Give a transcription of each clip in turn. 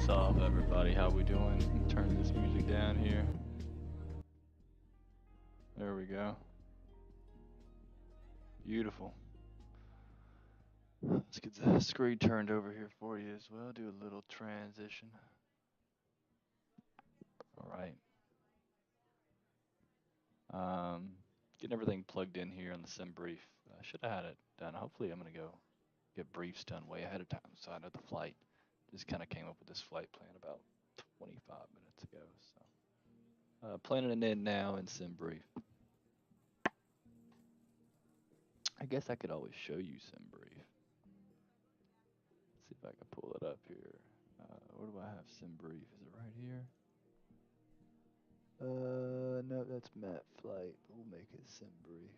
What's up, everybody? How we doing? Turn this music down here. There we go. Beautiful. Let's get the screen turned over here for you as well. Do a little transition. All right. Getting everything plugged in here on the sim brief. I should have had it done. Hopefully, I'm gonna go get briefs done way ahead of time, so I know the flight. Just kind of came up with this flight plan about 25 minutes ago. So planning it in now in sim brief. I guess I could always show you sim brief. Let's see if I can pull it up here. Where do I have sim brief? Is it right here? No, that's map flight. We'll make it sim brief.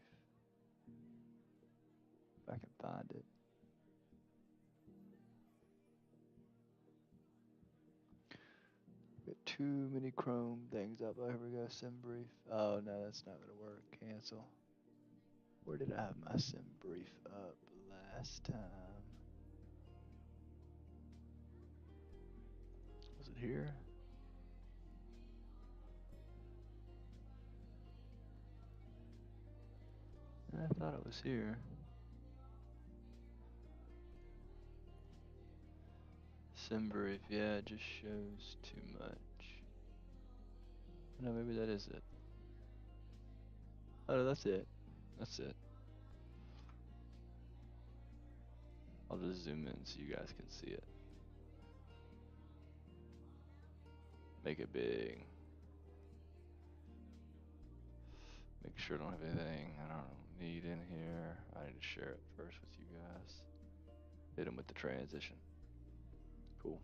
If I can find it. Got too many Chrome things up. Oh, here we go. Sim brief. Oh no, that's not gonna work. Cancel. Where did I have my sim brief up last time? Was it here? I thought it was here. Sim brief. Yeah, it just shows too much. No, maybe that is it. Oh, that's it. That's it. I'll just zoom in so you guys can see it. Make it big. Make sure I don't have anything I don't need in here. I need to share it first with you guys. Hit them with the transition. Cool.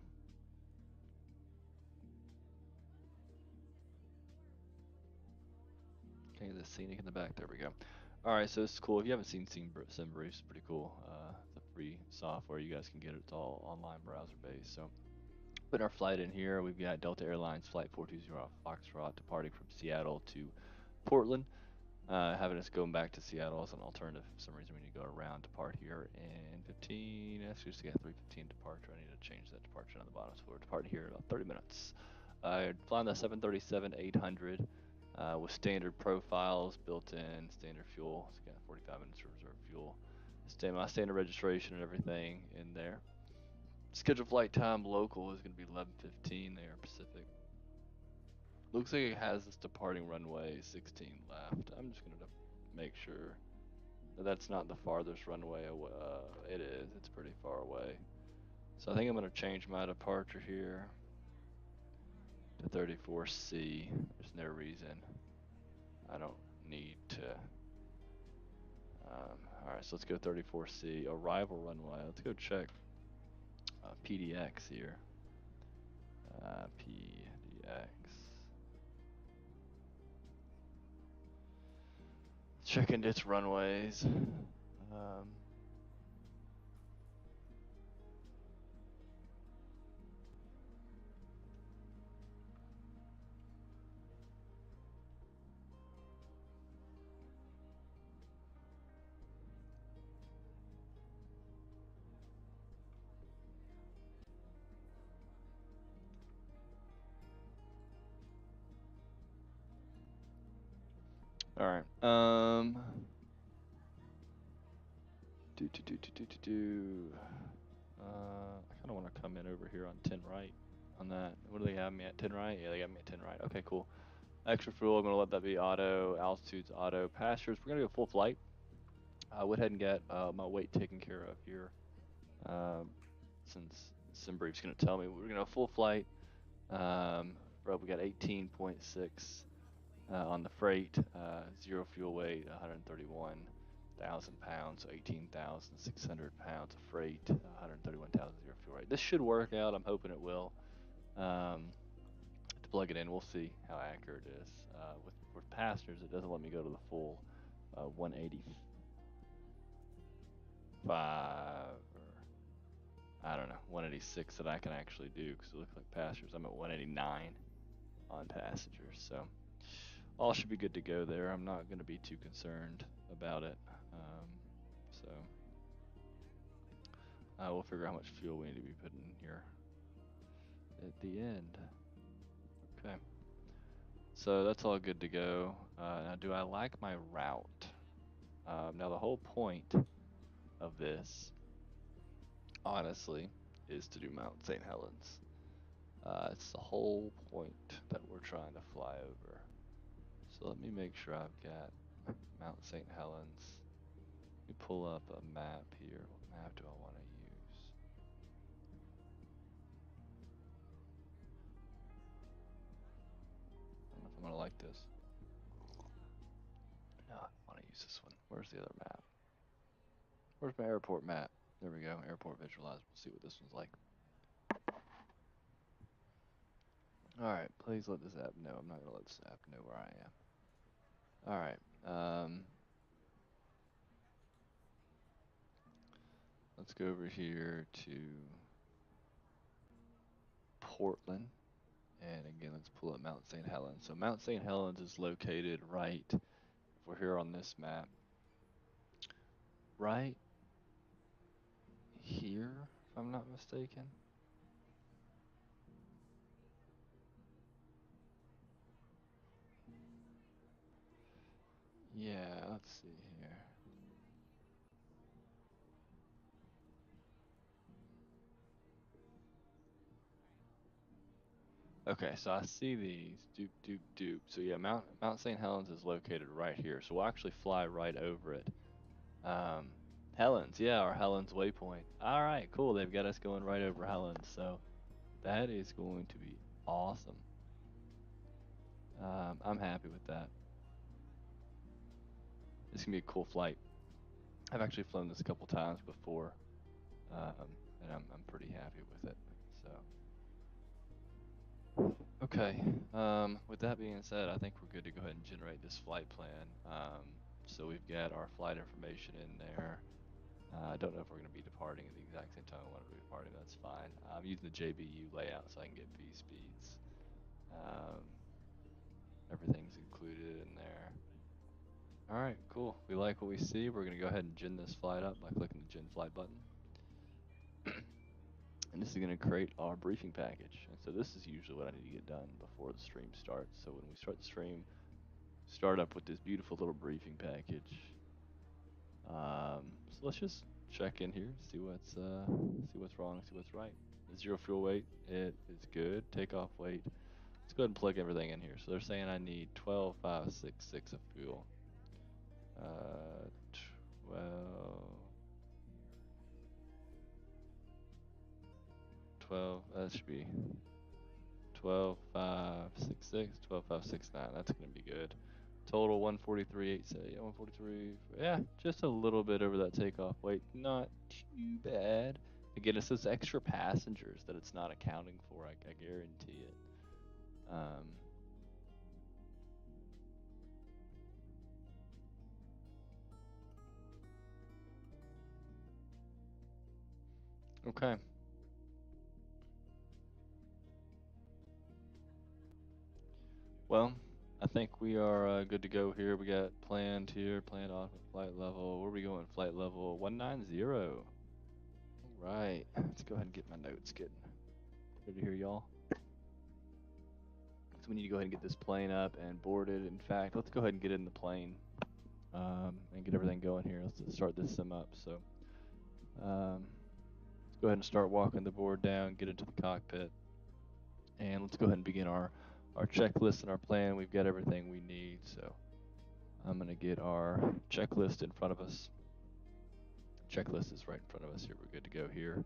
Okay, the scenic in the back. There we go. All right, so it's cool. If you haven't seen SimBrief, it's pretty cool. The free software, you guys can get it. It's all online browser based. So put our flight in here. We've got Delta Airlines Flight 420 Foxtrot departing from Seattle to Portland. Having us going back to Seattle as an alternative. For some reason, we need to go around, depart here in 15. Actually, just got 3:15 departure. I need to change that departure on the bottom. So we're departing here in about 30 minutes. Flying the 737-800 with standard profiles built in, standard fuel. It's got 45 minutes of reserve fuel. My standard registration and everything in there. Scheduled flight time local is going to be 11:15 there Pacific. Looks like it has this departing runway 16 left. I'm just going to make sure that that's not the farthest runway away. It is. It's pretty far away. So I think I'm going to change my departure here to 34C. There's no reason I don't need to. Alright, so let's go 34C. Arrival runway. Let's go check PDX here. PDX. Checking its runways. All right. I kind of want to come in over here on 10 right on that. What do they have me at? 10 right? Yeah, they got me at 10 right. Okay, cool. Extra fuel, I'm going to let that be auto. Altitude's auto. Passengers, we're going to go full flight. I went ahead and get my weight taken care of here. Since SimBrief's going to tell me we're going to have full flight. We got 18.6 on the freight, zero fuel weight, 131,000 pounds, so 18,600 pounds of freight, 131,000 zero fuel weight. This should work out. I'm hoping it will. To plug it in, we'll see how accurate it is. With passengers, it doesn't let me go to the full 185 or I don't know, 186 that I can actually do because it looks like passengers. I'm at 189 on passengers, so all should be good to go there. I'm not going to be too concerned about it. So we'll figure out how much fuel we need to be putting in here at the end. Okay. So that's all good to go. Now, do I like my route? Now, the whole point of this, honestly, is to do Mount St. Helens. It's the whole point that we're trying to fly over. So let me make sure I've got Mount St. Helens. Let me pull up a map here. What map do I want to use? I don't know if I'm going to like this. No, I want to use this one. Where's the other map? Where's my airport map? There we go, airport visualizer. We'll see what this one's like. Alright, please let this app know. I'm not going to let this app know where I am. Alright, let's go over here to Portland. And again, let's pull up Mount St. Helens. So Mount St. Helens is located right, if we're here on this map, right here, if I'm not mistaken. Yeah, let's see here. Okay, so I see these. Doop, doop, doop. So yeah, Mount St. Helens is located right here. So we'll actually fly right over it. Helens, yeah, our Helens waypoint. All right, cool. They've got us going right over Helens. So that is going to be awesome. I'm happy with that. It's gonna be a cool flight. I've actually flown this a couple times before, and I'm pretty happy with it. So, okay. With that being said, I think we're good to go ahead and generate this flight plan. So we've got our flight information in there. I don't know if we're going to be departing at the exact same time we want to be departing. That's fine. I'm using the JBU layout so I can get V speeds. Um, everything's included in there. All right, cool. We like what we see. We're going to go ahead and gen this flight up by clicking the gen flight button. And this is going to create our briefing package. And so this is usually what I need to get done before the stream starts. So when we start the stream, start up with this beautiful little briefing package. So let's just check in here, see what's wrong, see what's right. The zero fuel weight, it is good. Takeoff weight. Let's go ahead and plug everything in here. So they're saying I need 12,566 of fuel. 12, that should be 12,566, 12,569. That's gonna be good. Total 143.8. Yeah, 143. Yeah, just a little bit over that takeoff weight. Not too bad. Again, it's those extra passengers that it's not accounting for. I guarantee it. Okay. Well, I think we are good to go here. We got planned here, planned off at flight level. Where are we going? Flight level 190. All right. Let's go ahead and get my notes getting ready here, y'all. So we need to go ahead and get this plane up and boarded. In fact, let's go ahead and get in the plane and get everything going here. Let's start this sim up. So let's go ahead and start walking the board down, get into the cockpit, and let's go ahead and begin our checklist and our plan. We've got everything we need. So I'm going to get our checklist in front of us. Checklist is right in front of us here. We're good to go here.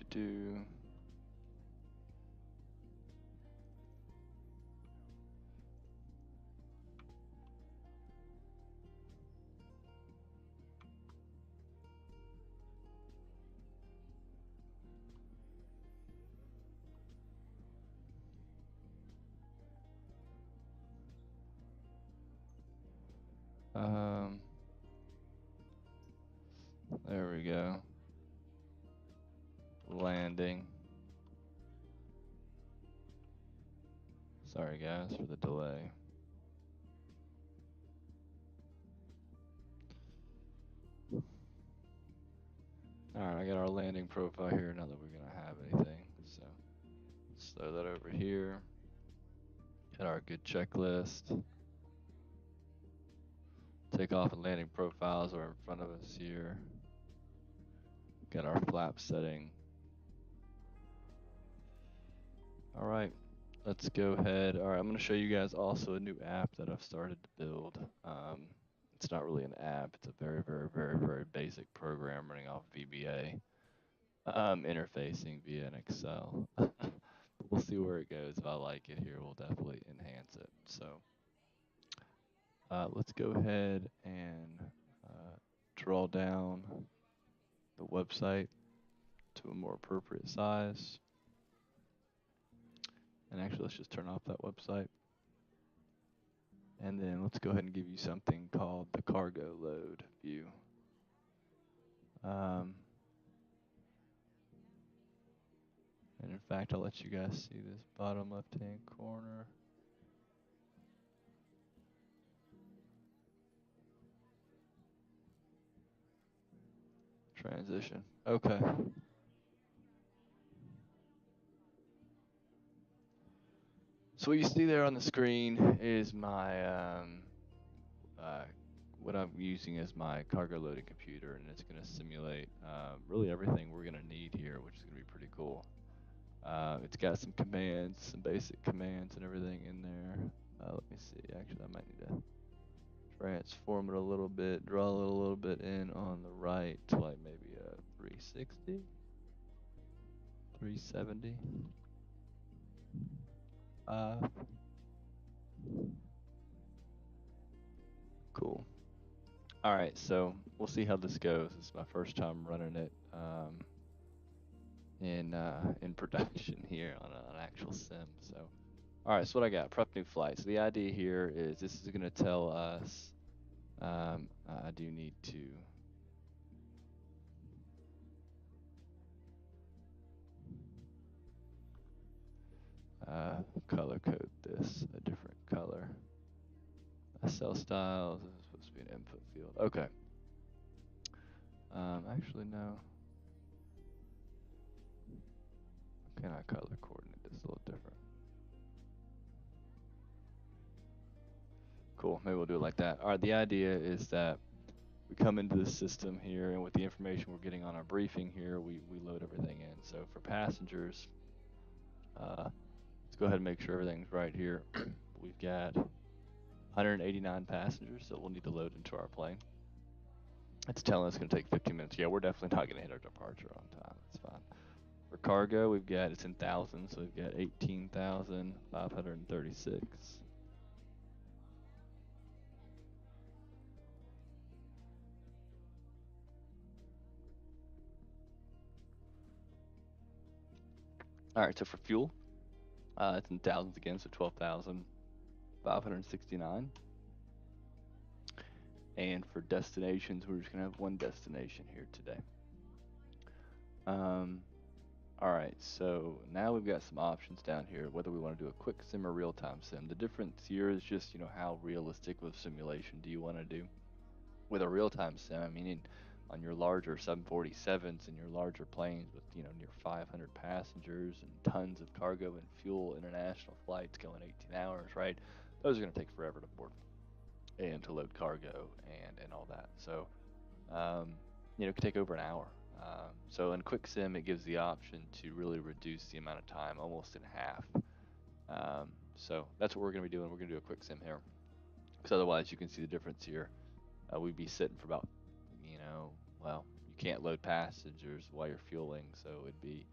Do. we go. Landing. Sorry guys for the delay. Alright, I got our landing profile here, not that we're going to have anything. So let's throw that over here. Got our good checklist. Takeoff and landing profiles are in front of us here. Got our flap setting. Alright, let's go ahead. Alright, I'm going to show you guys also a new app that I've started to build. It's not really an app, it's a very, very, very, very basic program running off VBA. Interfacing via an Excel. We'll see where it goes. If I like it here, we'll definitely enhance it. So let's go ahead and draw down the website to a more appropriate size. And actually, let's just turn off that website. And then let's go ahead and give you something called the cargo load view. And in fact, I'll let you guys see this bottom left-hand corner. Transition. Okay. So what you see there on the screen is my what I'm using as my cargo loading computer, and it's going to simulate really everything we're going to need here, which is going to be pretty cool. It's got some commands, some basic commands and everything in there. Let me see. Actually, I might need to transform it a little bit, draw it a little bit in on the right to like maybe a 360, 370. Cool. All right, so we'll see how this goes. This is my first time running it in production here on an actual sim. So, all right, so what I got? Prep new flight. So the idea here is this is going to tell us. I do need to. Color code this a different color. Cell styles. This is supposed to be an input field. Okay. Actually, no. Can I color coordinate this a little different? Cool. Maybe we'll do it like that. All right. The idea is that we come into the system here, and with the information we're getting on our briefing here, we load everything in. So for passengers, let's go ahead and make sure everything's right here. We've got 189 passengers that we'll need to load into our plane. It's telling us it's going to take 15 minutes. Yeah, we're definitely not going to hit our departure on time. That's fine. For cargo, we've got, it's in thousands, so we've got 18,536. All right, so for fuel, it's in thousands again, so 12,569. And for destinations, we're just going to have one destination here today. All right, so now we've got some options down here, whether we want to do a quick sim or real-time sim. The difference here is just, how realistic of simulation do you want to do? With a real-time sim, I mean, on your larger 747s and your larger planes with, near 500 passengers and tons of cargo and fuel, international flights going 18 hours, right? Those are going to take forever to board and to load cargo and all that. So, it could take over an hour. So in quick sim, it gives the option to really reduce the amount of time almost in half. So that's what we're going to be doing. We're going to do a quick sim here, because otherwise you can see the difference here. We'd be sitting for about, well, you can't load passengers while you're fueling, so it'd be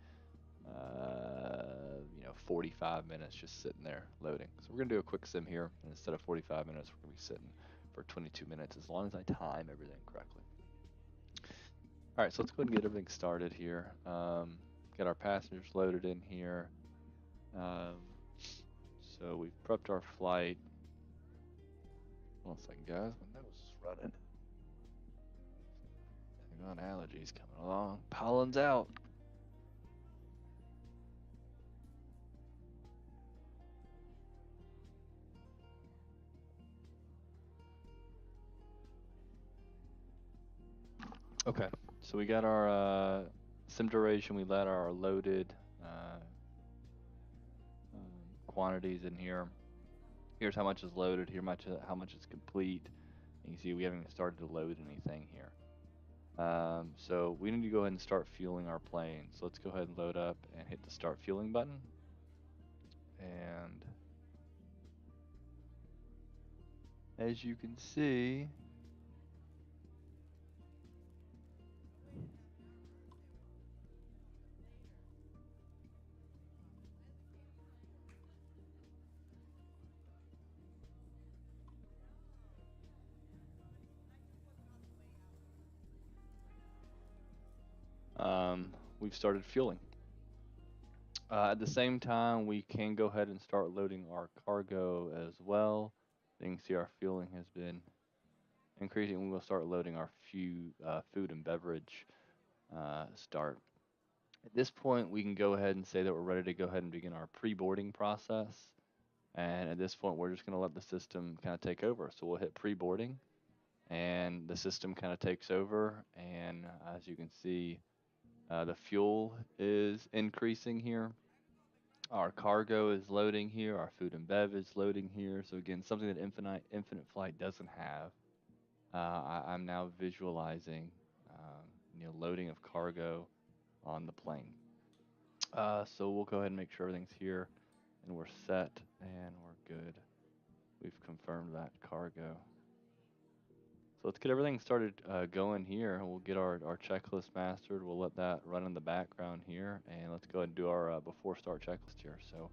45 minutes just sitting there loading. So we're going to do a quick sim here, and instead of 45 minutes, we're going to be sitting for 22 minutes, as long as I time everything correctly. All right, so let's go ahead and get everything started here. Get our passengers loaded in here. So we've prepped our flight. One second, guys. My nose is running. Hang on, allergies coming along. Pollen's out. Okay, so we got our sim duration. We let our loaded quantities in here. Here's how much is loaded. Here how much is complete. And you see we haven't even started to load anything here. So we need to go ahead and start fueling our plane. So let's go ahead and load up and hit the start fueling button. And as you can see, we've started fueling. At the same time, we can go ahead and start loading our cargo as well. You can see our fueling has been increasing. We will start loading our food and beverage start. At this point, we can go ahead and say that we're ready to go ahead and begin our pre-boarding process. And at this point, we're just going to let the system kind of take over. So we'll hit pre-boarding, and the system kind of takes over. And as you can see, the fuel is increasing here. Our cargo is loading here. Our food and bev is loading here. So again, something that Infinite Flight doesn't have. I'm now visualizing, loading of cargo on the plane. So we'll go ahead and make sure everything's here, and we're set, and we're good. We've confirmed that cargo. So let's get everything started going here. We'll get our checklist mastered. We'll let that run in the background here, and let's go ahead and do our before start checklist here. So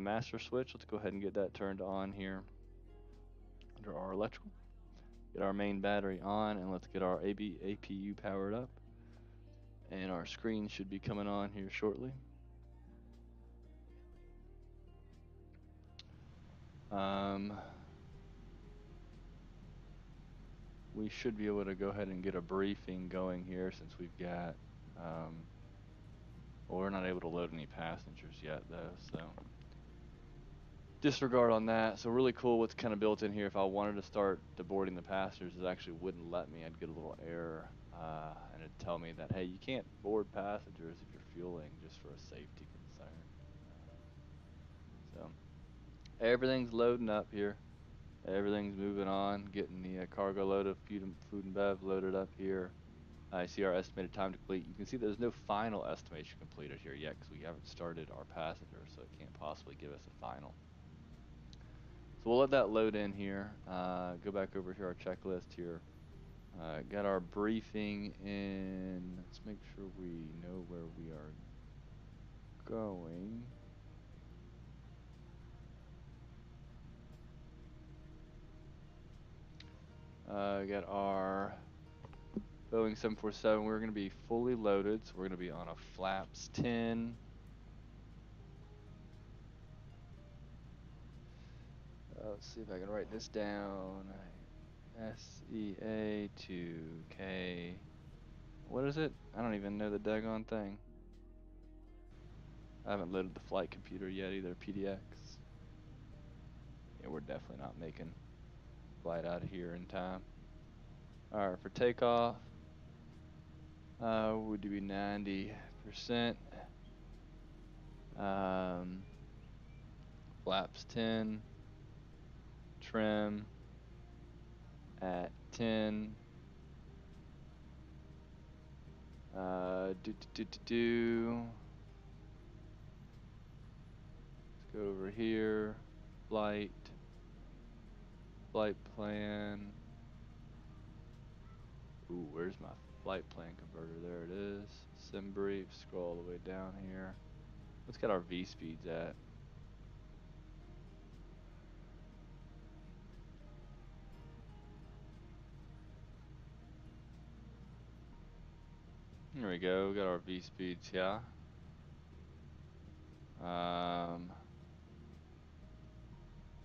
master switch, let's go ahead and get that turned on here under our electrical. Get our main battery on, and let's get our APU powered up. And our screen should be coming on here shortly. We should be able to go ahead and get a briefing going here since we've got, well, we're not able to load any passengers yet though, so disregard on that. So really cool what's kind of built in here. If I wanted to start deboarding the passengers, it actually wouldn't let me. I'd get a little error, and it'd tell me that, hey, you can't board passengers if you're fueling, just for a safety concern. So everything's loading up here. Everything's moving on, getting the cargo load of food and bev loaded up here. I see our estimated time to complete. You can see there's no final estimation completed here yet because we haven't started our passengers, so it can't possibly give us a final. So we'll let that load in here. Go back over to our checklist here. Got our briefing in. Let's make sure we know where we are going. Got our Boeing 747. We're going to be fully loaded, so we're going to be on a flaps 10. Let's see if I can write this down. SEA to K. What is it? I don't even know the daggone thing. I haven't loaded the flight computer yet either, PDX. Yeah, we're definitely not making flight out of here in time. Alright, for takeoff, would be 90%. Flaps 10. Trim at 10. Let's go over here. Flight plan. Ooh, where's my flight plan converter? There it is. Sim brief. Scroll all the way down here. Let's get our V speeds at. Here we go. We got our V speeds here.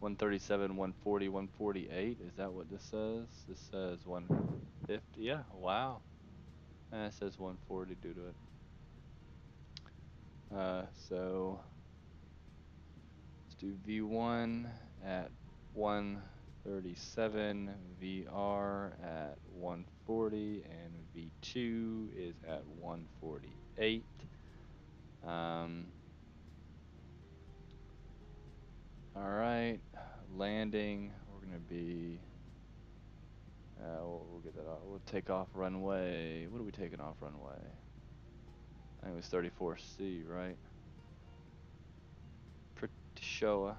137, 140, 148. Is that what this says? This says 150. Yeah. Wow. It says 140 due to it. So let's do V1 at 137, VR at 140, and V2 is at 148. All right, landing, we're gonna be, we'll get that off. We'll take off runway. What are we taking off runway? I think it was 34C, right? Pretty sure.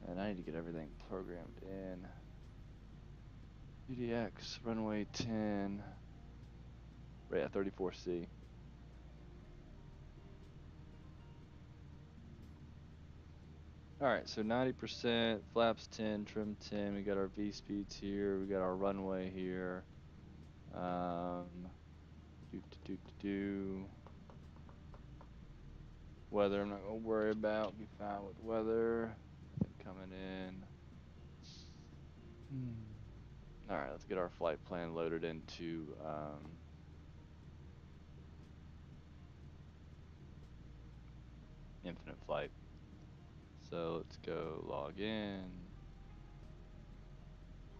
And I need to get everything programmed in. KPDX, runway 10. Right at 34C. Alright, so 90%, flaps 10, trim 10. We got our V speeds here. We got our runway here. Weather, I'm not going to worry about. Be fine with weather. Nothing coming in. Alright, let's get our flight plan loaded into Infinite Flight. So let's go log in.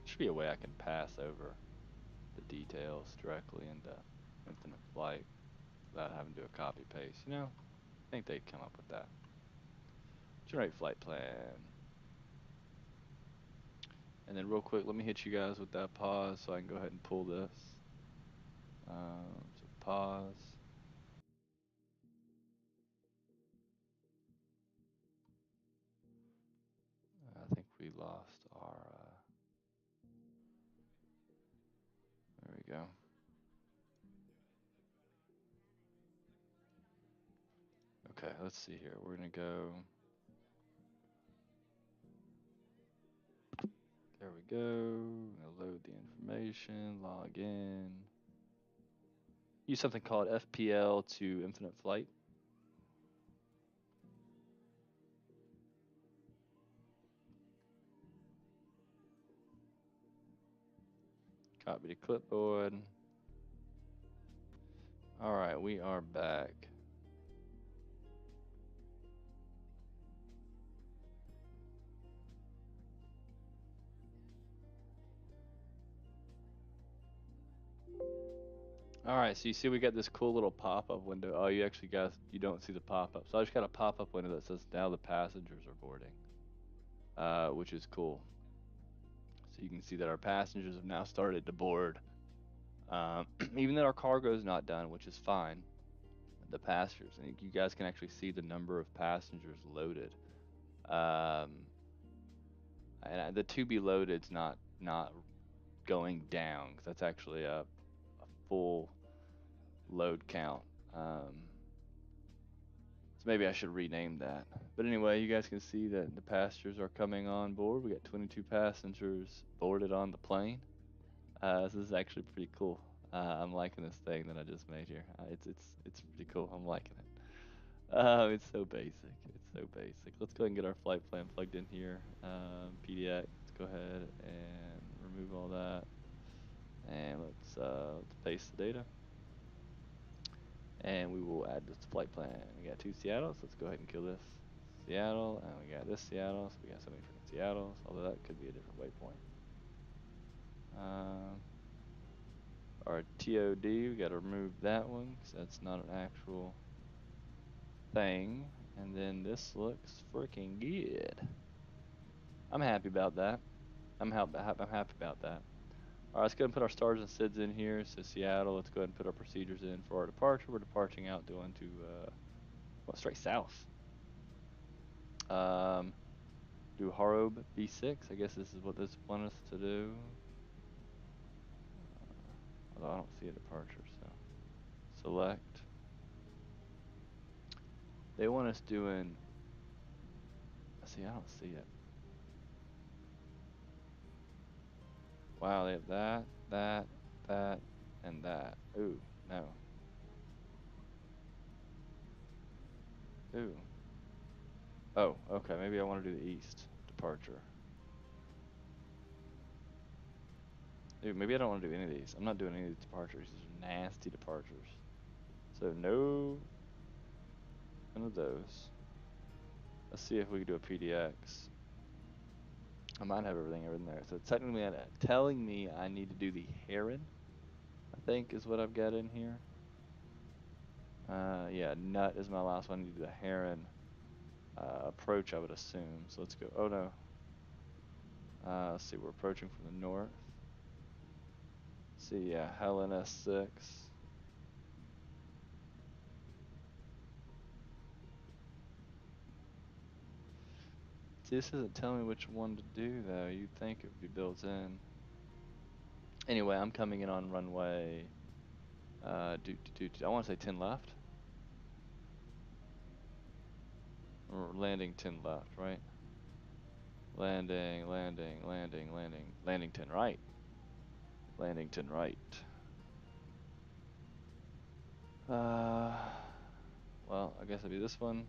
Should be a way I can pass over the details directly into Infinite Flight without having to do a copy paste. You know, I think they'd come up with that. Generate flight plan. And then real quick, let me hit you guys with that pause so I can go ahead and pull this. So pause. I think we lost our, there we go. Okay, let's see here. We're gonna go, there we go. Gonna load the information, log in. Use something called FPL to Infinite Flight. Copy to clipboard. All right, we are back. All right, so you see we got this cool little pop-up window. Oh, you actually got, you don't see the pop-up. So I just got a pop-up window that says now the passengers are boarding, which is cool. So you can see that our passengers have now started to board. Even though our cargo is not done, which is fine, the passengers, and you guys can actually see the number of passengers loaded. And the to be loaded's not going down, because that's actually a full load count. So maybe I should rename that. But anyway, you guys can see that the passengers are coming on board. We got 22 passengers boarded on the plane. So this is actually pretty cool. I'm liking this thing that I just made here. It's pretty cool. I'm liking it. It's so basic. It's so basic. Let's go ahead and get our flight plan plugged in here. PDX. Let's go ahead and remove all that. And let's paste the data. And we will add this flight plan. We got 2 Seattles. Let's go ahead and kill this Seattle. And we got this Seattle. So we got so many freaking Seattles. Although that could be a different waypoint. Our TOD, we got to remove that one because that's not an actual thing. And then this looks freaking good. I'm happy about that. I'm happy about that. All right, let's go ahead and put our stars and SIDs in here. So Seattle, let's go ahead and put our procedures in for our departure. We're departing out going to, well, straight south. Do Harob B6. I guess this is what this wants us to do. Although I don't see a departure, so select. They want us doing, see, I don't see it. Wow, they have that, and that. Ooh, no. Ooh. Oh, okay, maybe I want to do the east departure. Dude, maybe I don't want to do any of these. I'm not doing any of these departures. These are nasty departures. So no, none of those. Let's see if we can do a PDX. I might have everything in there. So technically, telling me I need to do the Heron, I think is what I've got in here. Yeah, Nut is my last one. I need to do the Heron approach, I would assume. So let's go. Oh no. Let's see, we're approaching from the north. See, yeah, Helen S6. See, this isn't telling me which one to do, though. You'd think it would be built in. Anyway, I'm coming in on runway, I want to say 10 left. Or landing 10 left, right? Landing 10 right. Landing 10 right. Well, I guess it'll be this one.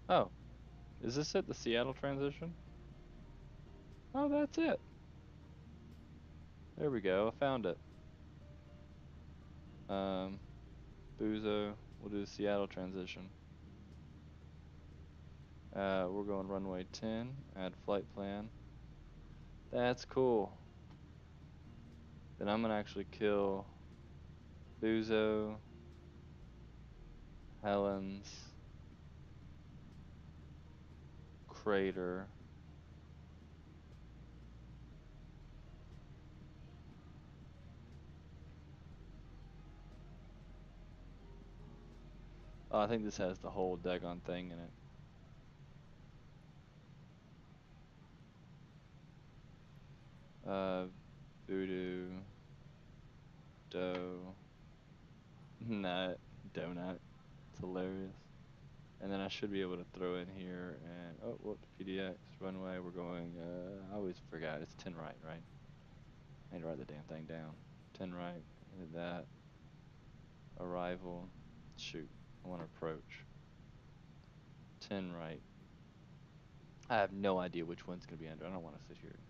Oh, is this it? The Seattle transition? Oh, that's it. There we go. I found it. Buzo, we'll do the Seattle transition. We're going runway 10, add flight plan. That's cool. Then I'm gonna actually kill Buzo, Helens, Crater. Oh, I think this has the whole Dagon thing in it. Voodoo, Dough, Nut, Donut. It's hilarious. And then I should be able to throw in here and, oh, whoops, PDX, runway, we're going, I always forgot, it's 10 right, right? I need to write the damn thing down. 10 right, and that, arrival, shoot, I want to approach. 10 right. I have no idea which one's going to be under, I don't want to sit here.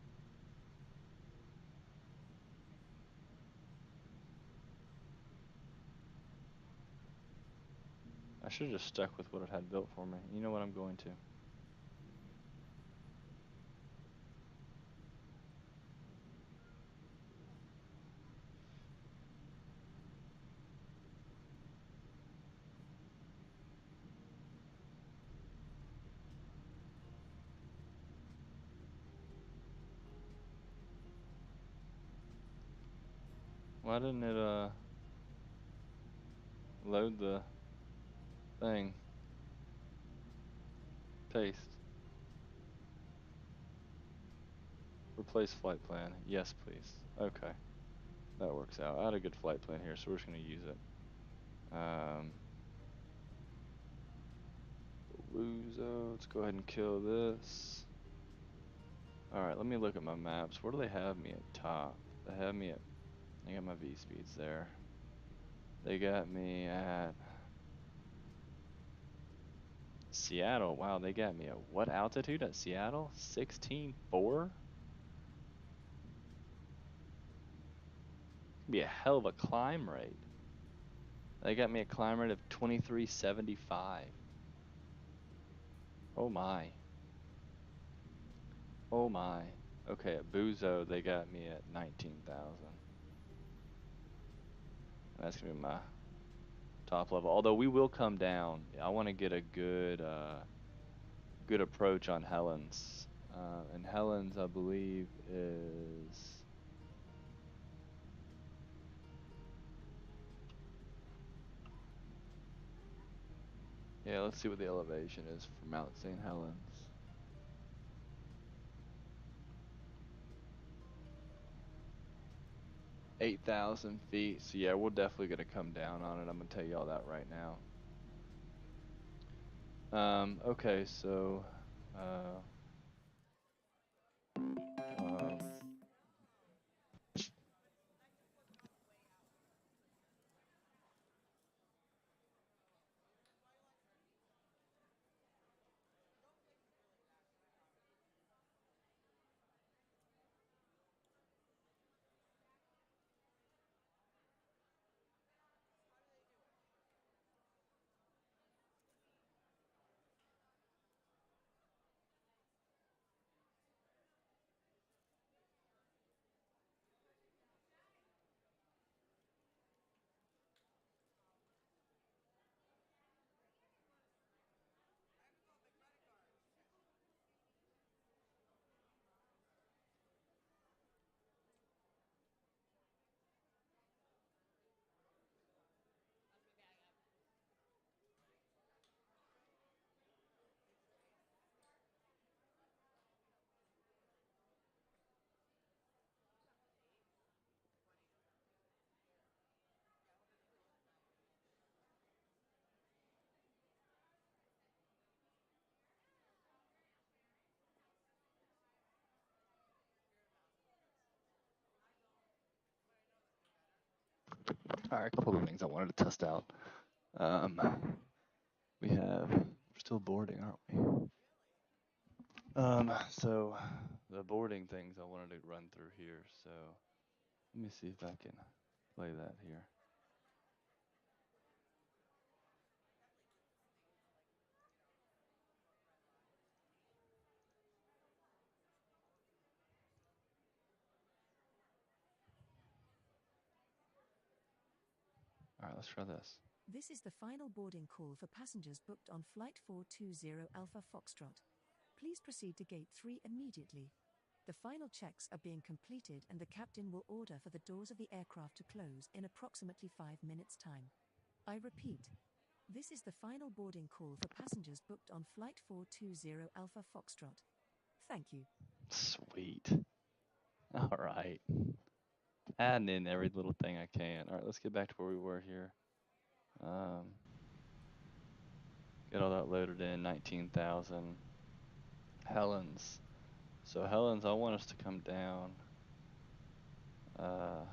I should have just stuck with what it had built for me. You know what, I'm going to. Why didn't it load the thing? Paste. Replace flight plan. Yes, please. Okay. That works out. I had a good flight plan here, so we're just going to use it. Wuzo, let's go ahead and kill this. Alright, let me look at my maps. Where do they have me at top? They have me at, they got my V speeds there. They got me at Seattle. Wow, they got me at what altitude at Seattle? 16.4? Be a hell of a climb rate. They got me a climb rate of 2375. Oh my. Oh my. Okay, at Buzo, they got me at 19,000. That's gonna be my top level. Although we will come down. I want to get a good good approach on Helens. And Helens, I believe, is, yeah, let's see what the elevation is for Mount St. Helens. 8,000 feet. So yeah, we're definitely gonna come down on it. I'm gonna tell you all that right now. Okay, so um, All right, a couple of things I wanted to test out. We're still boarding, aren't we? So the boarding things I wanted to run through here. So let me see if I can play that here. All right, let's try this. This is the final boarding call for passengers booked on Flight 420 Alpha Foxtrot. Please proceed to Gate 3 immediately. The final checks are being completed and the captain will order for the doors of the aircraft to close in approximately 5 minutes' time. I repeat, this is the final boarding call for passengers booked on Flight 420 Alpha Foxtrot. Thank you. Sweet. All right. Adding in every little thing I can. All right, let's get back to where we were here. Get all that loaded in, 19,000. Helens. So Helens, I want us to come down at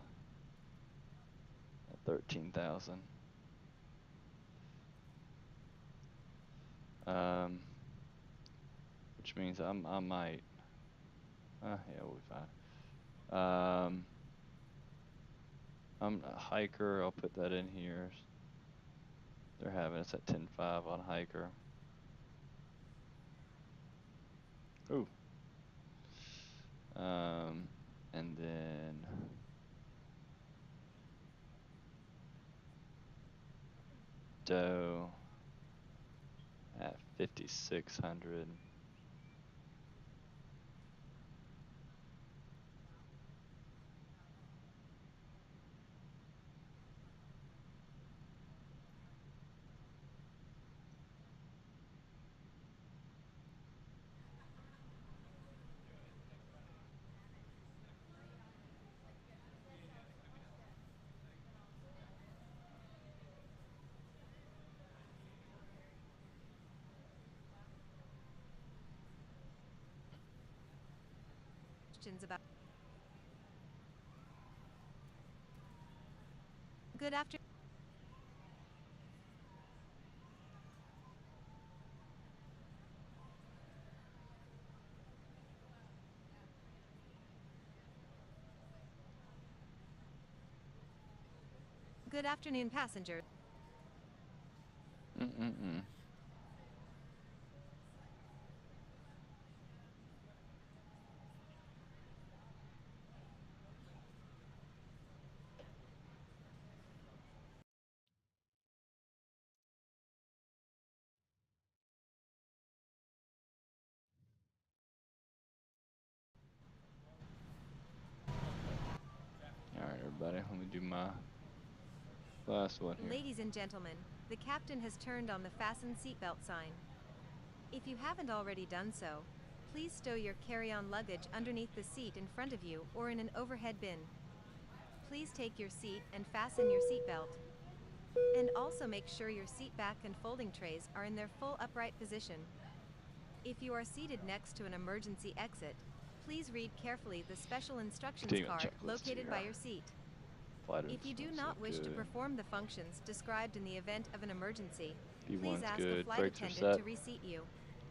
13,000. Which means I might. Yeah, we'll be fine. I'm a hiker. I'll put that in here. They're having us at 10.5 on hiker. Ooh. And then dough at 5,600. About good afternoon. Good afternoon, passengers. All right, everybody, let me do my last one here. Ladies and gentlemen, the captain has turned on the fasten seatbelt sign. If you haven't already done so, please stow your carry-on luggage underneath the seat in front of you or in an overhead bin. Please take your seat and fasten your seatbelt. And also make sure your seat back and folding trays are in their full upright position. If you are seated next to an emergency exit, please read carefully the special instructions card located by your seat. If you do not wish to perform the functions described in the event of an emergency, please ask the flight attendant to reseat you.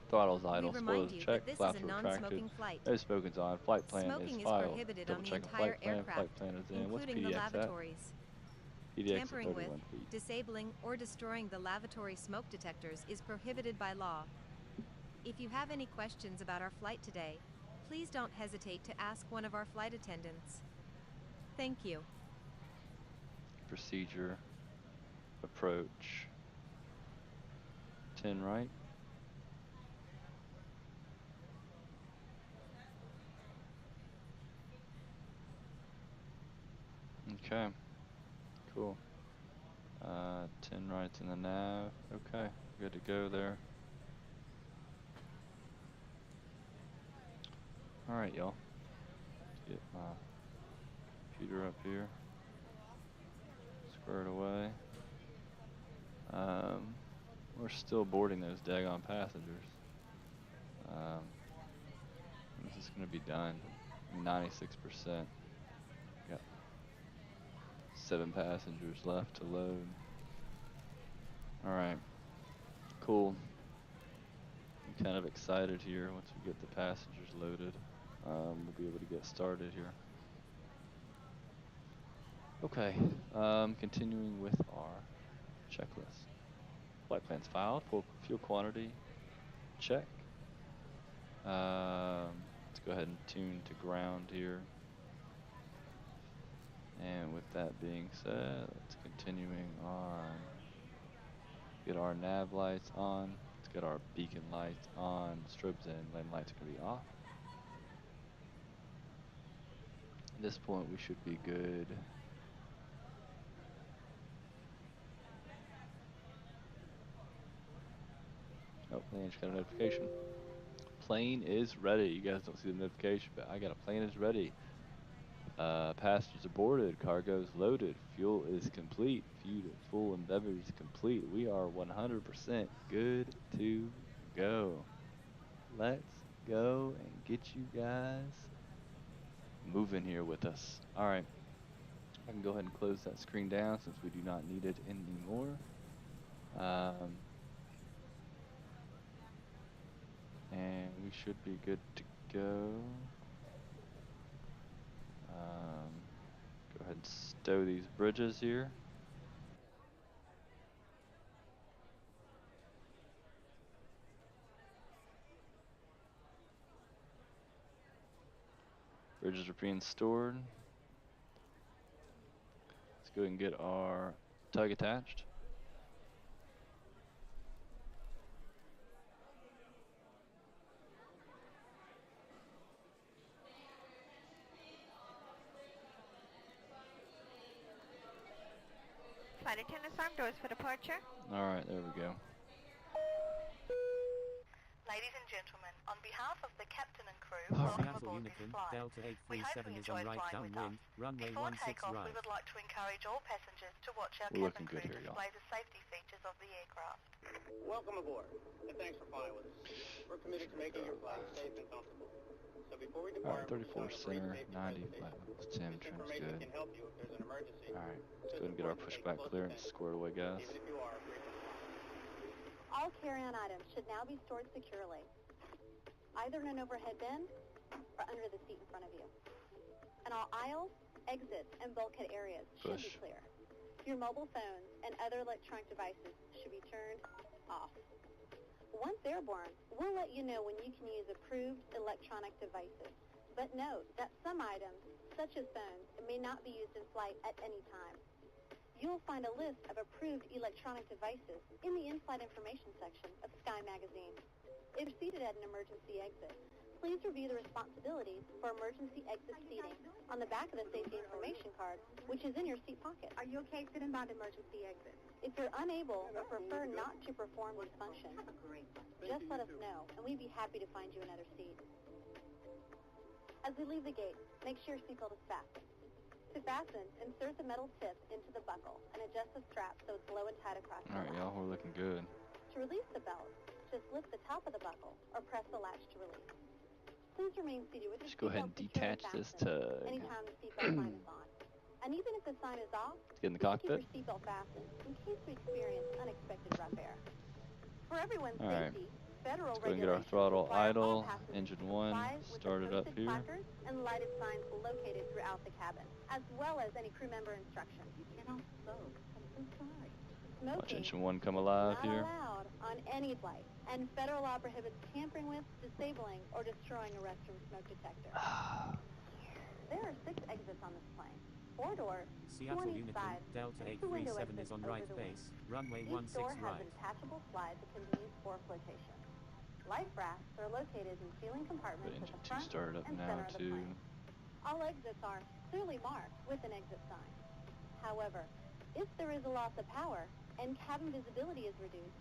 Throttle's idle, We remind spoilers you checked, that this flaps is a are retracted, non-smoking flight. no smoking's on, flight plan Smoking is is filed. prohibited Double on the check entire flight aircraft, plan is in. What's including the PDX at? lavatories. PDX Tampering at with, 31 feet. disabling, or destroying the lavatory smoke detectors is prohibited by law. If you have any questions about our flight today, please don't hesitate to ask one of our flight attendants. Thank you. Procedure, approach, 10 right. Okay, cool. 10 right's in the nav. Okay, good to go there. All right, y'all. Let's get my computer up here, squared away. We're still boarding those daggone passengers. This is gonna be done. 96%. Got 27 passengers left to load. All right, cool. I'm kind of excited here. Once we get the passengers loaded, we'll be able to get started here. Okay, continuing with our checklist. Flight plans filed, fuel quantity, check. Let's go ahead and tune to ground here. And with that being said, let's continuing on. Get our nav lights on. Let's get our beacon lights on. Strobes and lane lights are going to be off. At this point, we should be good. Oh, plane just got a notification. Plane is ready. You guys don't see the notification, but I got a plane is ready. Passengers aborted. Cargo's loaded. Fuel is complete. Fuel and beverage is complete. We are 100% good to go. Let's go and get you guys moving here with us. All right. I can go ahead and close that screen down since we do not need it anymore. And we should be good to go. Go ahead and stow these bridges here. Bridges are being stored. Let's go ahead and get our tug attached. Flight attendants, arm doors for departure. All right, there we go. Ladies and gentlemen, on behalf of the captain and crew, All welcome right. aboard this flight. Delta We hope 837 you is enjoy on right flying with us. downwind, runway Before 16 takeoff, right. we would like to encourage all passengers to watch our We're cabin looking good crew here, y'all. display the safety features of the aircraft. Welcome aboard, and thanks for flying with us. We're committed to making your flight safe and comfortable. So before we All right, depart, 34 center, 90 flat. Tim, this trim's information good. can help you if there's an emergency. All right, let's go ahead and get our pushback clearance squared away, guys. Even if you are free. All carry-on items should now be stored securely, either in an overhead bin or under the seat in front of you. And all aisles, exits, and bulkhead areas should be Push. clear. Your mobile phones and other electronic devices should be turned off. Once airborne, we'll let you know when you can use approved electronic devices. But note that some items, such as phones, may not be used in flight at any time. You'll find a list of approved electronic devices in the in-flight information section of Sky Magazine. If seated at an emergency exit, please review the responsibilities for emergency exit seating on the back of the safety information card, which is in your seat pocket. Are you okay sitting by the emergency exit? If you're unable or prefer not to perform this function, just let us know, and we'd be happy to find you another seat. As we leave the gate, make sure your seatbelt is fastened. To fasten, insert the metal tip into the buckle and adjust the strap so it's low and tight across the All right, latch. y'all, we're looking good. To release the belt, just lift the top of the buckle or press the latch to release. Please remain seated with your Just go ahead and seatbelt securely detach this fastened tug. anytime the seatbelt sign is on. And even if the sign is off, Let's get in the please keep cockpit. your seatbelt fastened in case we experience unexpected rough air. For everyone's All right. safety, federal Let's go ahead and get our regulations throttle require all idle, passengers engine to 1 comply with the started up posted here. placards and lighted signs located throughout the cabin, as well as any crew member instructions. You cannot smoke. I'm so sorry. Watch Smoking engine 1 come alive not here. allowed on any flight, and federal law prohibits tampering with, disabling, or destroying a restroom smoke detector. There are 6 exits on this plane. 4 doors, 2 Seattle on each Uniform, side, Delta and 2 window 837 exits is on over right the wing. base, runway Each 16 door has right. a detachable slide that can be used for flotation. Life rafts are located in ceiling compartments But at engine the 2 front started up and now center of the too. plane. All exits are clearly marked with an exit sign. However, if there is a loss of power and cabin visibility is reduced,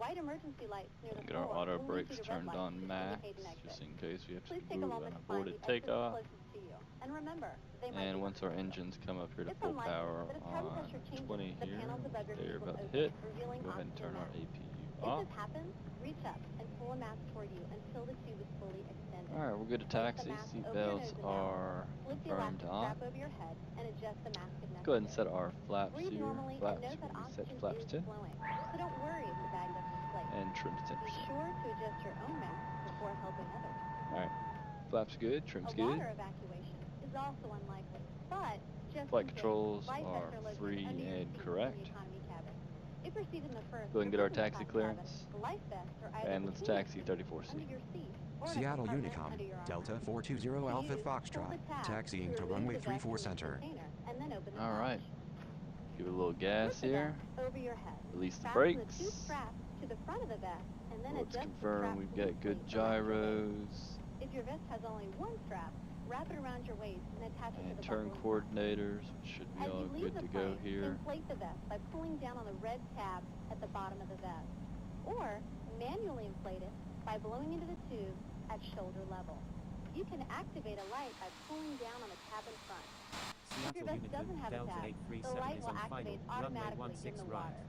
white emergency lights near the Get our floor auto will lead brakes you to red turned lights on to max, indicate an exit. just in case we have to Please take a do moment an to find aborted the exit takeoff. closest to you. And remember, they might And be once our confusing. engines come up here to If full unlikely, power but as cabin on pressure changes, 20 the here, panels above your they're seat will about to open, hit. revealing Go ahead and oxygen turn our masks. APU If off. this happens, reach up and pull a mask toward you until the tube is fully extended. All right, we're good to Place the taxi. mask Seat over your belts nose and mouth. are Flip the confirmed elastic on. strap over your head and adjust the mask if necessary. Go ahead and set our flaps Breathe here. normally and Flaps, note that we set oxygen flaps is 10 flowing, so don't worry if the bag doesn't inflate. and trim's Be 10%. sure to adjust your own mask before helping others. All right, flaps good, trim's A good. water evacuation is also unlikely, but just Flight in case, controls life are vests are located free under your and seat in correct. the economy cabin. If you're seated in the first Go ahead and or get our business taxi class clearance. cabin, the life vests are either And let's between your taxi seats, 34C. under your seat, or in a Seattle compartment Unicom, under your Delta armrest. 420 Alpha Use, pull Foxtrot, the tab taxiing to remove runway the vest 34 from the center. container, and then open the All right, latch. give it a little Flip gas the here. vest over your head. Release the Fasten the brakes. tube strap to the front of the vest, and then Let's adjust the confirm strap we've got good loosely around your waist. gyros If your vest has only one strap, wrap it around your waist and attach it to and the turn buckle. coordinators, which should be As all you leave good the to go plane, here. inflate the vest by pulling down on the red tab at the bottom of the vest, or manually inflate it by blowing into the tube at shoulder level. You can activate a light by pulling down on the tab in front. If your vest doesn't have a tab, the light will activate automatically in the water.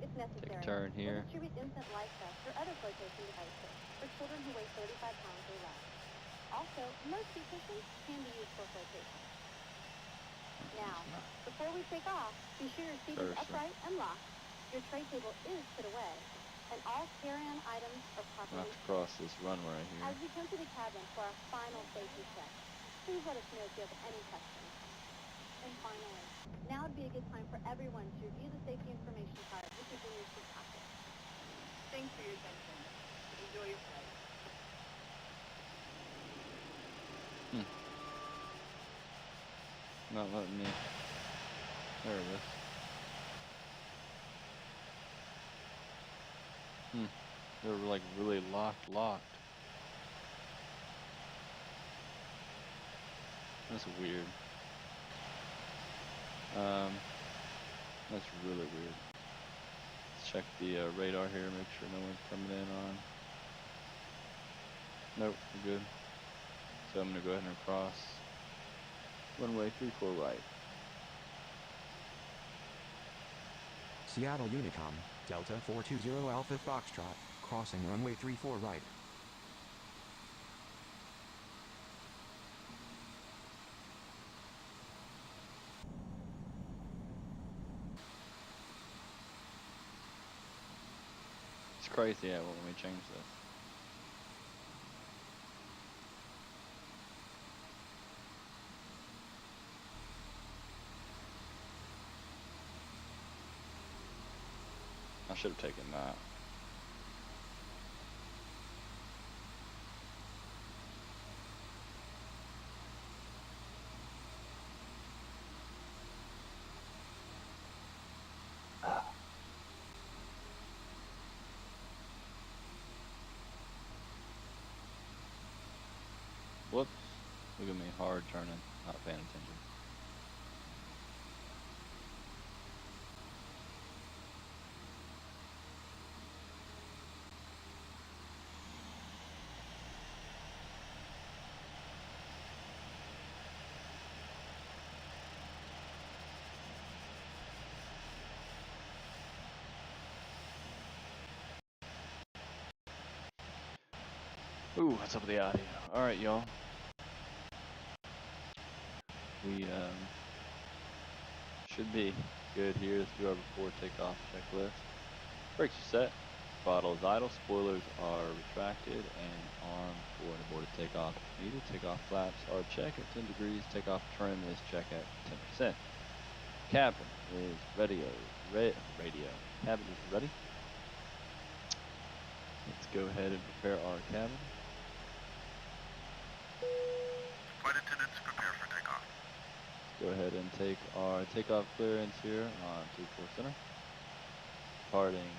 If necessary, Take a turn here. we'll distribute infant life vests or other flotation devices for children who weigh 35 pounds or less. Also, most seat cushions can be used for flotation. Now, before we take off, be sure your seat is Cursor. upright and locked, your tray table is put away, and all carry-on items are I'm properly gonna have to cross this runway As here. we come to the cabin for our final safety check, please let us know if you have any questions. And finally, now would be a good time for everyone to review the safety information card, which is in your seat pocket. Thanks for your attention. Enjoy your flight. Not letting me. There it is. They're like really locked. That's weird. That's really weird. Let's check the radar here, make sure no one's coming in on. Nope, we're good. So I'm gonna go ahead and cross runway 34 right. Seattle Unicom, Delta 420 Alpha Foxtrot, crossing runway 34 right. It's crazy how it won't let me change this. I should have taken that. Whoops. Look at me hard turning, not paying attention. Ooh, what's up with the audio? Alright, y'all. We should be good here. Let's do our before takeoff checklist. Brakes are set. Throttle is idle. Spoilers are retracted and armed for an aborted takeoff. Needed. Takeoff flaps are check at 10 degrees. Takeoff trim is check at 10%. Cabin is radio. Cabin is ready. Let's go ahead and prepare our cabin. Flight attendants, prepare for takeoff. Go ahead and take our takeoff clearance here on 24 center. Departing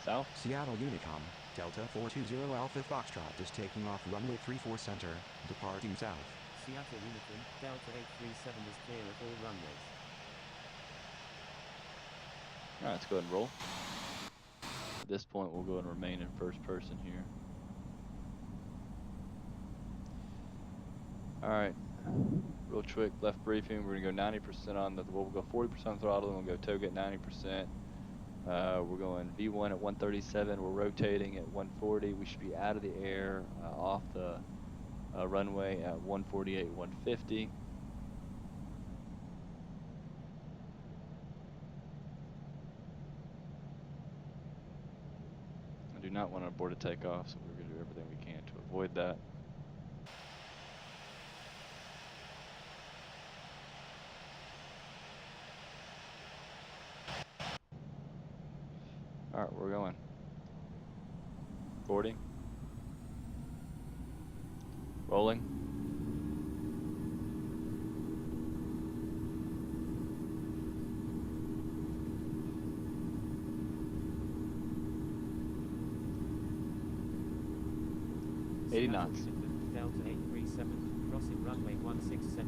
south. Seattle Unicom, Delta 420 Alpha Foxtrot is taking off runway 34 center, departing south. Seattle Unicom, Delta 837 is clear of all runways. Alright, let's go ahead and roll. At this point, we'll go and remain in first person here. Alright, real quick, left briefing. We're going to go 90% on the, we'll go 40% throttle, and we'll go tow at 90%. We're going V1 at 137. We're rotating at 140. We should be out of the air off the runway at 148, 150. I do not want to abort a takeoff, so we're going to do everything we can to avoid that. All right, we're going. 40. Rolling. Seattle 80 knots. United Delta 837, crossing runway 16 center.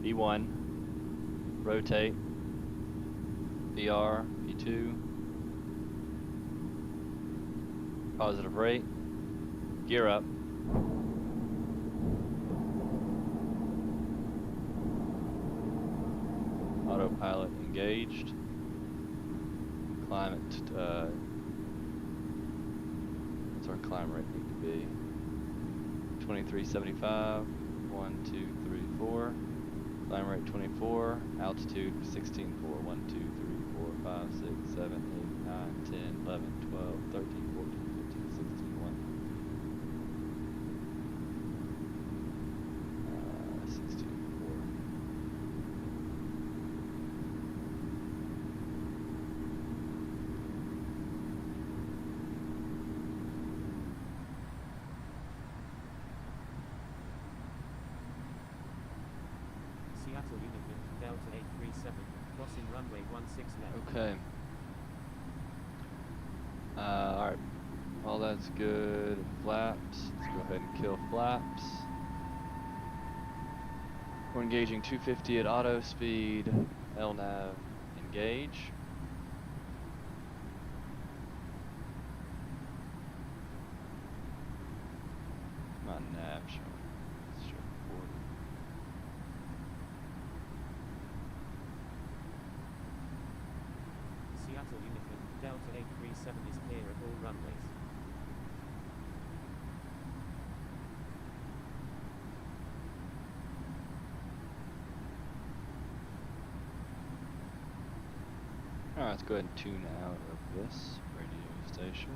V1. Rotate. VR. V2. Positive rate. Gear up. Autopilot engaged. Climb at, what's our climb rate need to be? 2375. 1, 2, 3, 4. Climb rate 24. Altitude 16.4. 1, 2, 3, 4, 5, 6, 7, 8, 9, 10, 11, 12, 13, 14, 15, 16, 1. 16, 4. Seattle United Delta 837, crossing runway 16 left. Okay. All right. All that's good. Flaps. Let's go ahead and kill flaps. We're engaging 250 at auto speed. LNAV engage. Come on, nav, show. Let's show 40. Seattle United Delta 837 is clear of all runways. All right, let's go ahead and tune out of this radio station.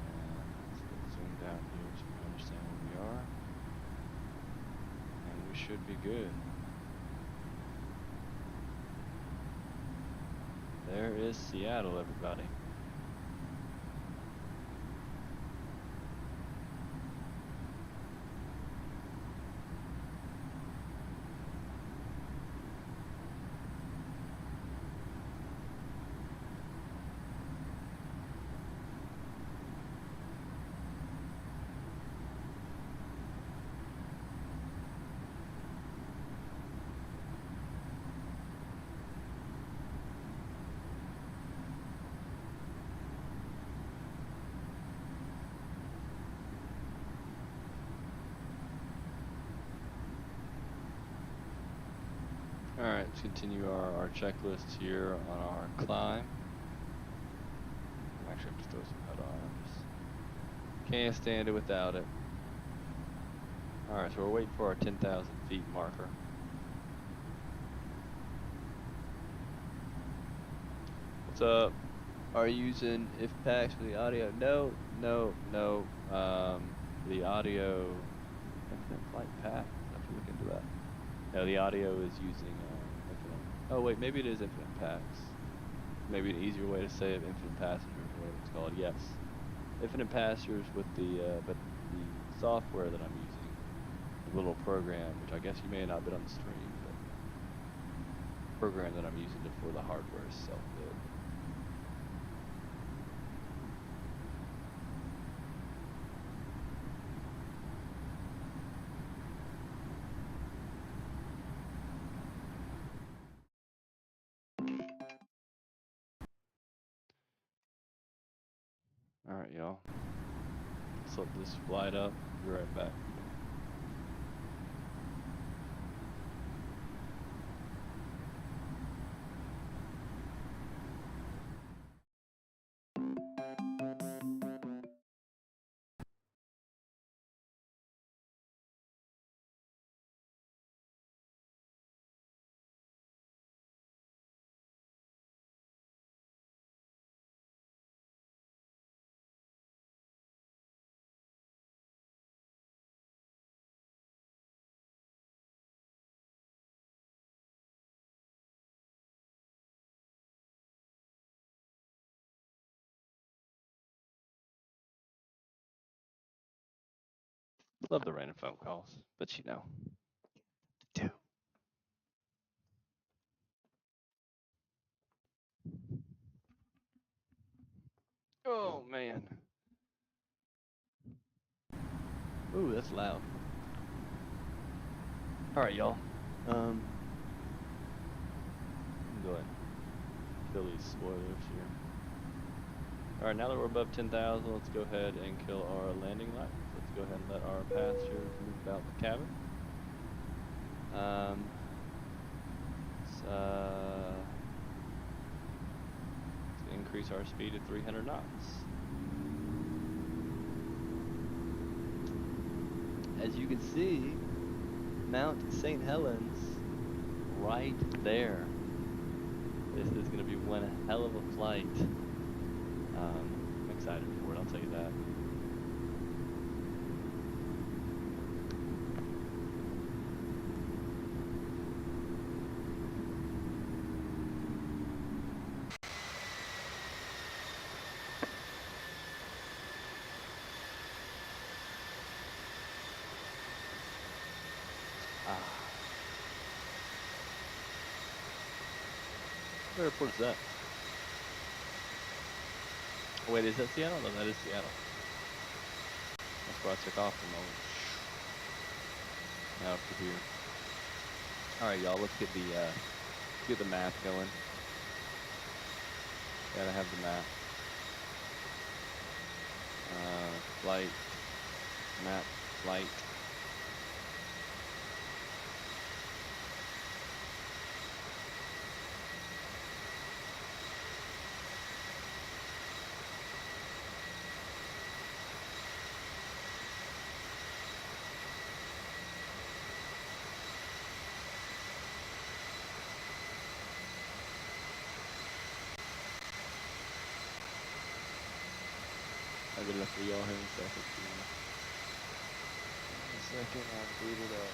And let's get zoomed out here so we understand where we are. And we should be good. There is Seattle, everybody. Alright, let's continue our checklist here on our climb. Actually, I have to throw some HUD on. Can't stand it without it. Alright, so we're waiting for our 10,000 feet marker. What's up? Are you using if packs for the audio? No. The audio, Infinite Flight Pack. I have to look into that. No, the audio is using Infinite. Oh wait, maybe it is Infinite Packs. Maybe an easier way to say it, Infinite Passengers, or whatever it's called. Yes, Infinite Passengers with the but the software that I'm using, the little program, which I guess you may have not been on the stream, but the program that I'm using for the hardware is self-built. Alright, y'all. Let's let this flight up. Be right back. Love the random phone calls, but you know, do. Oh man. Ooh, that's loud. All right, y'all. Go ahead. Kill these spoilers here. All right, now that we're above 10,000, let's go ahead and kill our landing lights. Let's go ahead and let our passengers move out the cabin. Let's increase our speed to 300 knots. As you can see, Mount St. Helens right there. This is going to be one hell of a flight. I'm excited for it, I'll tell you that. What airport is that? Oh, wait, is that Seattle? No, that is Seattle. That's where I took off from. Now up to here. All right, y'all. Let's get the map going. Gotta have the map. Flight. Map. Flight. I'll get enough for y'all here in a second. I'll boot it up.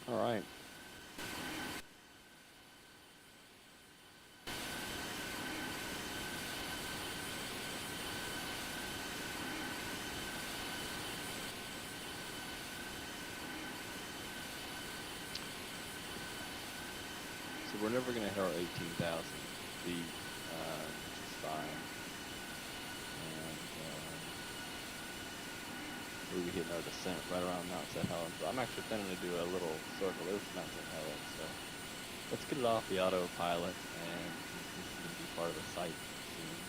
All right. So we're never gonna hit our 18,000 feet, which is fine. And we'll be hitting our descent right around Mount St. Helens. But I'm actually planning to do a little circle. This is Mount St. Helens, so let's get it off the autopilot, and this is gonna be part of a sightseeing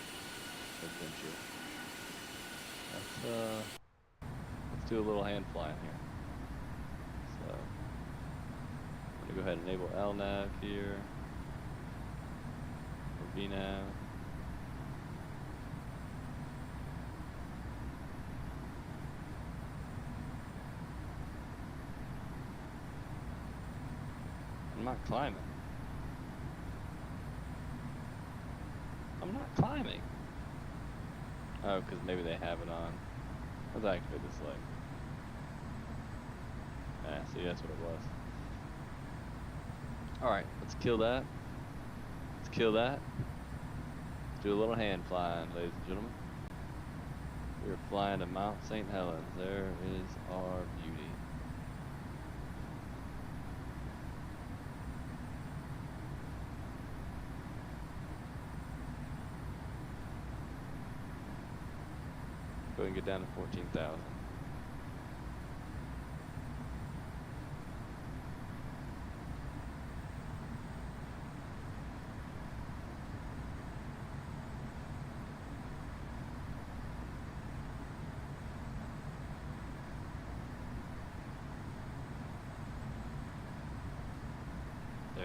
adventure. Let's do a little hand flying here. So I'm gonna go ahead and enable LNAV here, or VNAV. I'm not climbing. I'm not climbing. Oh, because maybe they have it on. Let's activate this leg. See, that's what it was. Alright, let's kill that. Let's kill that. Let's do a little hand flying, ladies and gentlemen. We're flying to Mount St. Helens. There is our beauty. Go ahead and get down to 14,000.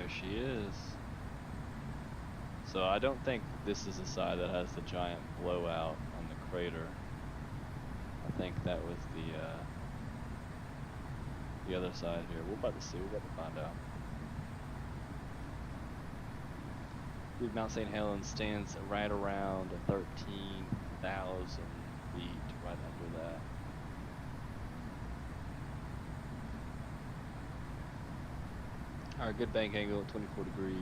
There she is. So I don't think this is the side that has the giant blowout on the crater. I think that was the other side here. We're about to see. We're about to find out. I believe Mount St. Helens stands right around 13,000 feet, right under that. All right, good bank angle at 24 degrees.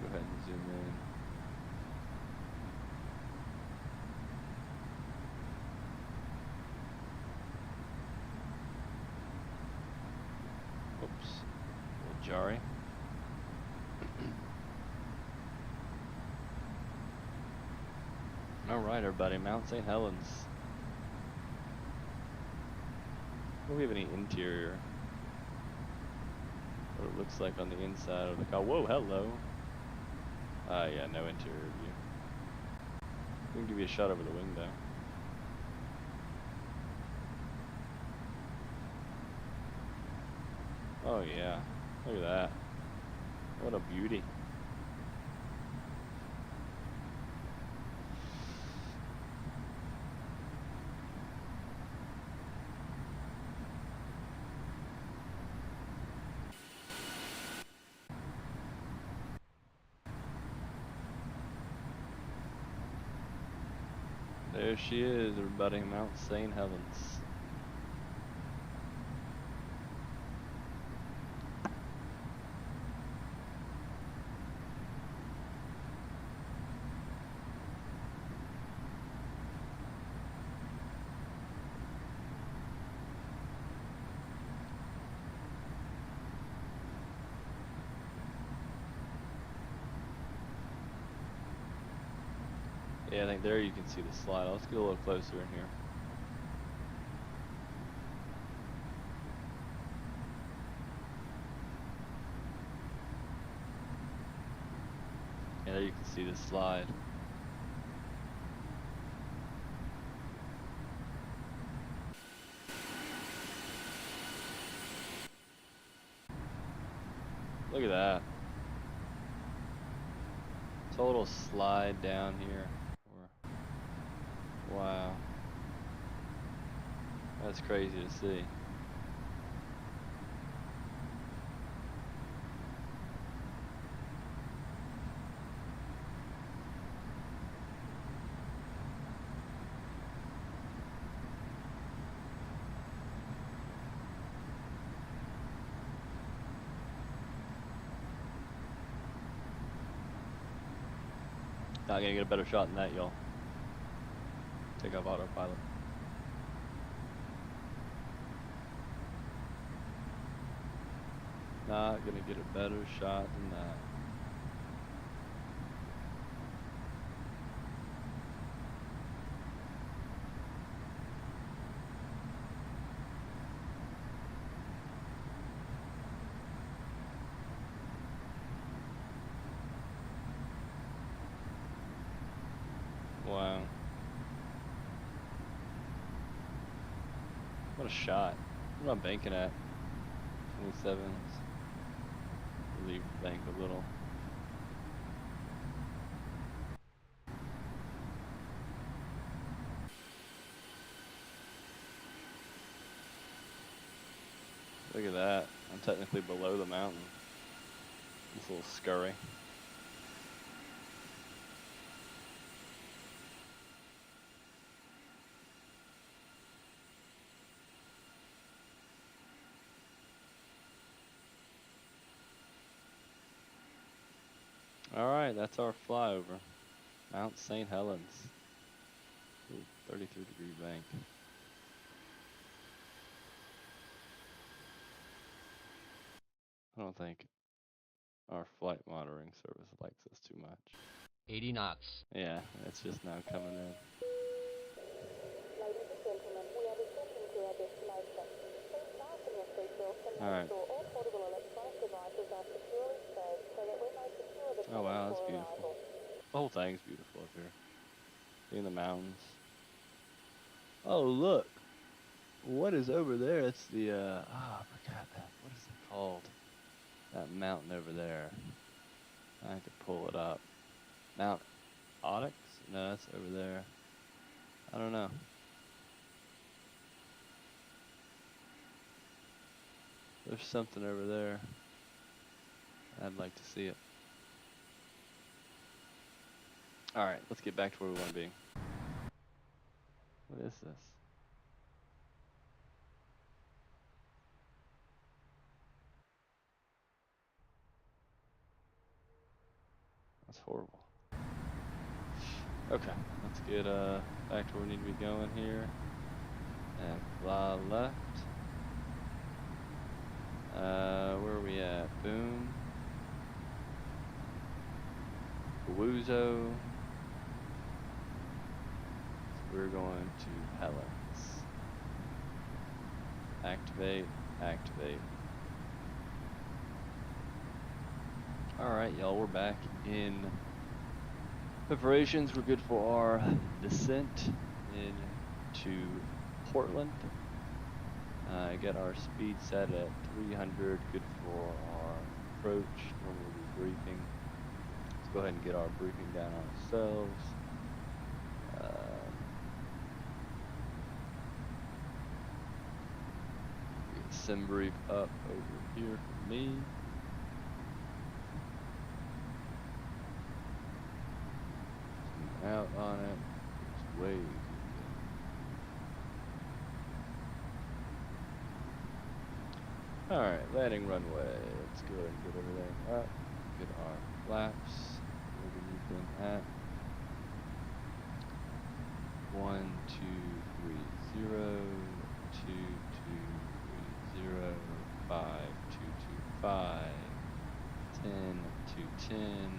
Go ahead and zoom in. Oops, a little jarring. All right, everybody, Mount St. Helens. Do we have any interior? What it looks like on the inside of the car. Whoa, hello. Yeah, no interior view. We can give you a shot over the window. Oh yeah, look at that. What a beauty. There she is, everybody, Mount St. Helens. Yeah, I think there you can see the slide. Let's get a little closer in here. Yeah, there you can see the slide. Look at that. Total slide down here. Wow. That's crazy to see. Not gonna get a better shot than that, y'all. Takeoff autopilot. Not gonna get a better shot than that. Wow. What a shot. What am I banking at? 27s. Leave the bank a little. Look at that. I'm technically below the mountain. This little scurry. Alright, that's our flyover. Mount St. Helens. Ooh, 33-degree bank. I don't think our flight monitoring service likes us too much. 80 knots. Yeah, it's just now coming in. Ladies and gentlemen, we are descending to our destination. Please fasten your seatbelts and All right. make sure all portable electronic devices are securely beautiful. The whole thing's beautiful up here. Seeing the mountains. Oh, look. What is over there? It's the, I forgot that. What is it called? That mountain over there. I have to pull it up. Mount Onyx? No, that's over there. I don't know. There's something over there. I'd like to see it. Alright, let's get back to where we want to be. What is this? That's horrible. Okay, let's get back to where we need to be going here. And fly left. Where are we at? Boom. Woozo. We're going to Helens. Activate, activate. Alright, y'all, we're back in preparations. We're good for our descent into Portland. Got our speed set at 300, good for our approach. Normally we'll be briefing. Let's go ahead and get our briefing down ourselves. Get sim brief up over here for me. Zoom out on it. It's way too big. Alright, landing runway. Let's go ahead and get everything up. Get our flaps where we need them at. 1, 2, 3, 0, 2, 2, 3, 0, 5, 2, 2, 5, 10, 2, 10,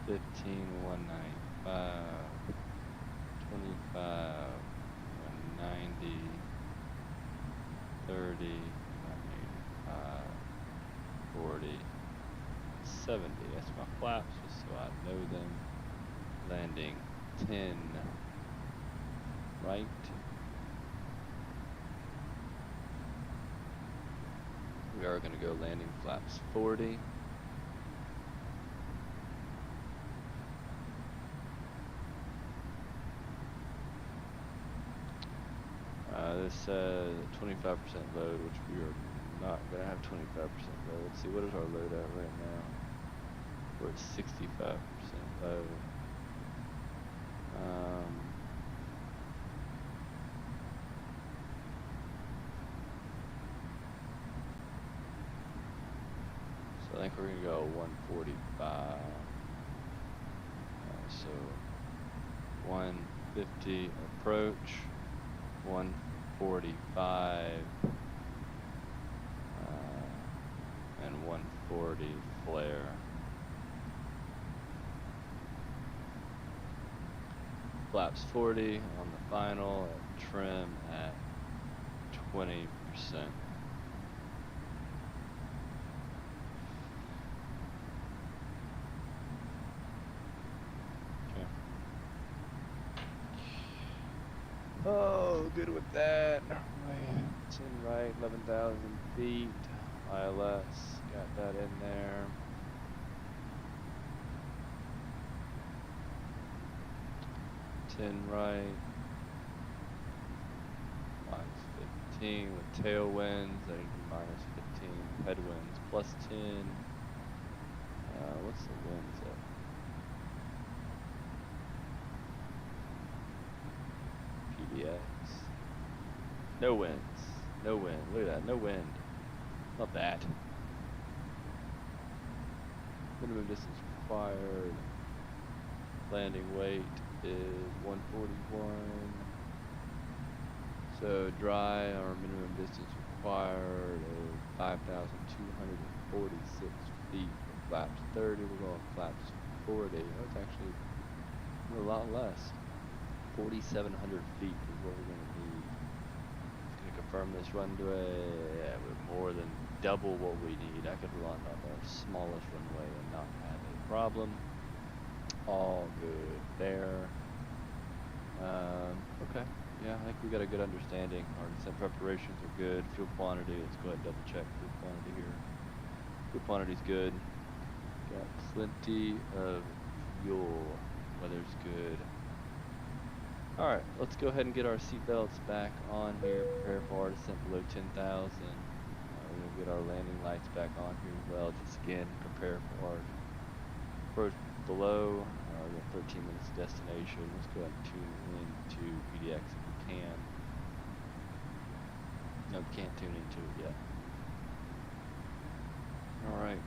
15, 195, 25, 190, 30, 185, 40, 70. That's my flaps, just so I know them. Landing 10 right. We are going to go landing flaps 40. This says 25% load, which we are not going to have 25% load. Let's see, what is our load at right now? We're at 65% load. So I think we're going to go 145. So 150 approach, 145, and 140 flare. Flaps 40 on the final, trim at 20%. Oh, good with that. 10 right, 11,000 feet. ILS, got that in there. Right, -15 with tailwinds. That would be -15. Headwinds +10. What's the winds at? KPDX. No winds. No wind. Look at that. No wind. Not bad. Minimum distance required. Landing weight is 141. So dry, our minimum distance required is 5,246 feet. Flaps 30, we're going flaps 40. That's actually a lot less. 4,700 feet is what we're going to need. It's going to confirm this runway. Yeah, with more than double what we need. I could run on the smallest runway and not have it. problem. All good there. Okay. Yeah, I think we got a good understanding. Our descent preparations are good. Fuel quantity, let's go ahead and double check fuel quantity here. Fuel quantity's good. Got plenty of fuel. Weather's good. Alright, let's go ahead and get our seatbelts back on here. Prepare for our descent below 10,000. We're going to get our landing lights back on here as well. Just again, prepare for our approach below. We got 13 minutes to destination. Let's go ahead and tune into PDX if we can. No, we can't tune into it yet. Alright.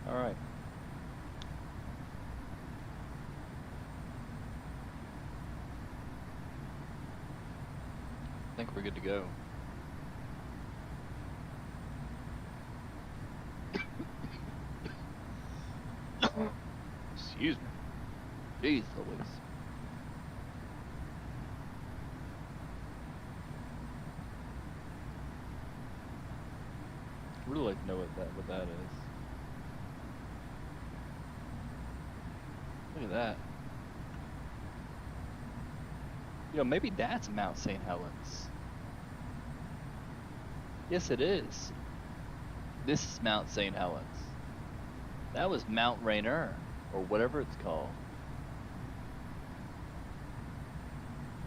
Alright. I think we're good to go. Excuse me. Jeez Louise. I really like to know what that is. Look at that. You know, maybe that's Mount St. Helens. Yes, it is. This is Mount St. Helens. That was Mount Rainier, or whatever it's called.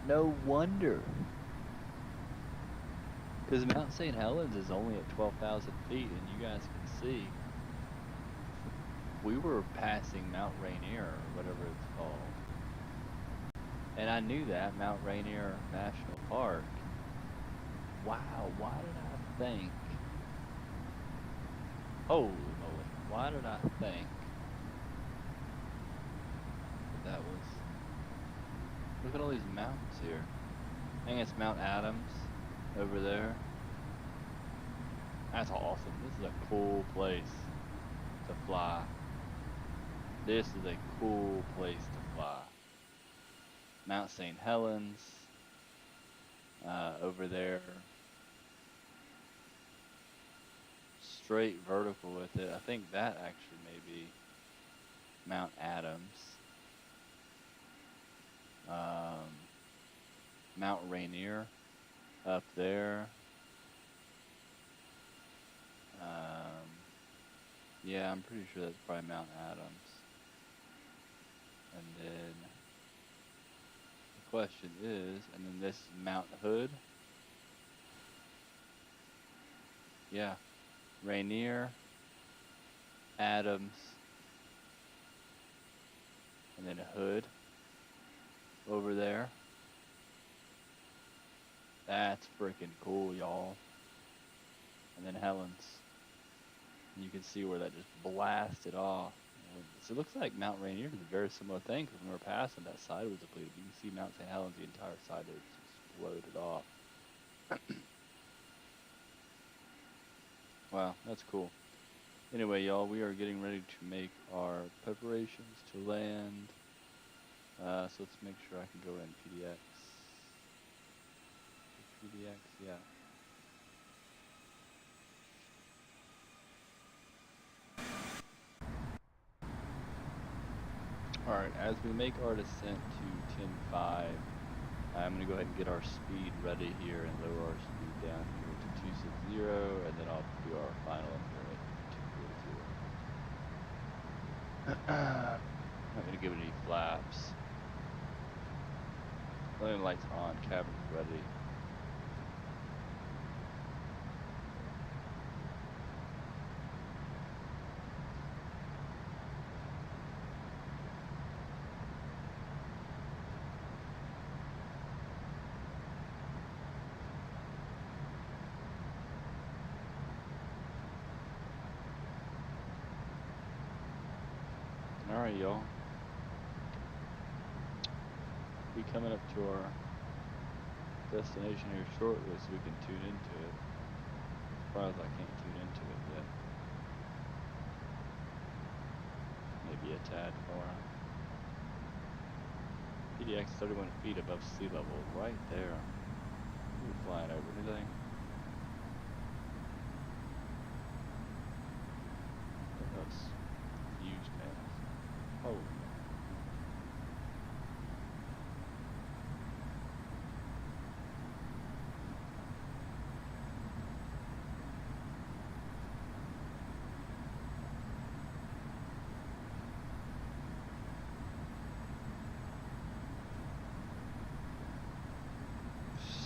No wonder. Because Mount St. Helens is only at 12,000 feet, and you guys can see we were passing Mount Rainier, or whatever it's called. And I knew that, Mount Rainier National Park. Wow, why did I think? Holy moly, why did I think that was... Look at all these mountains here. I think it's Mount Adams over there. That's awesome. This is a cool place to fly. This is a cool place to fly. Mount St. Helens over there. Straight vertical with it. I think that actually may be Mount Adams. Mount Rainier up there. Yeah, I'm pretty sure that's probably Mount Adams. And then the question is, and then this is Mount Hood. Yeah, Rainier, Adams, and then Hood over there. That's freaking cool, y'all. And then Helens. And you can see where that just blasted off. So it looks like Mount Rainier did a very similar thing, because when we were passing, that side was depleted. You can see Mount St. Helens, the entire side there just exploded off. Wow, that's cool. Anyway, y'all, we are getting ready to make our preparations to land. So let's make sure I can go in PDX. PDX, yeah. Alright, as we make our descent to 10.5, I'm going to go ahead and get our speed ready here and lower our speed down here to 260, and then I'll do our final up here at 240. Not going to give it any flaps. Landing lights on, cabin's ready. Alright, y'all. Be coming up to our destination here shortly so we can tune into it. Surprised I can't tune into it yet. Maybe a tad more. PDX 31 feet above sea level, right there. We're flying over anything. Those huge panels. Oh.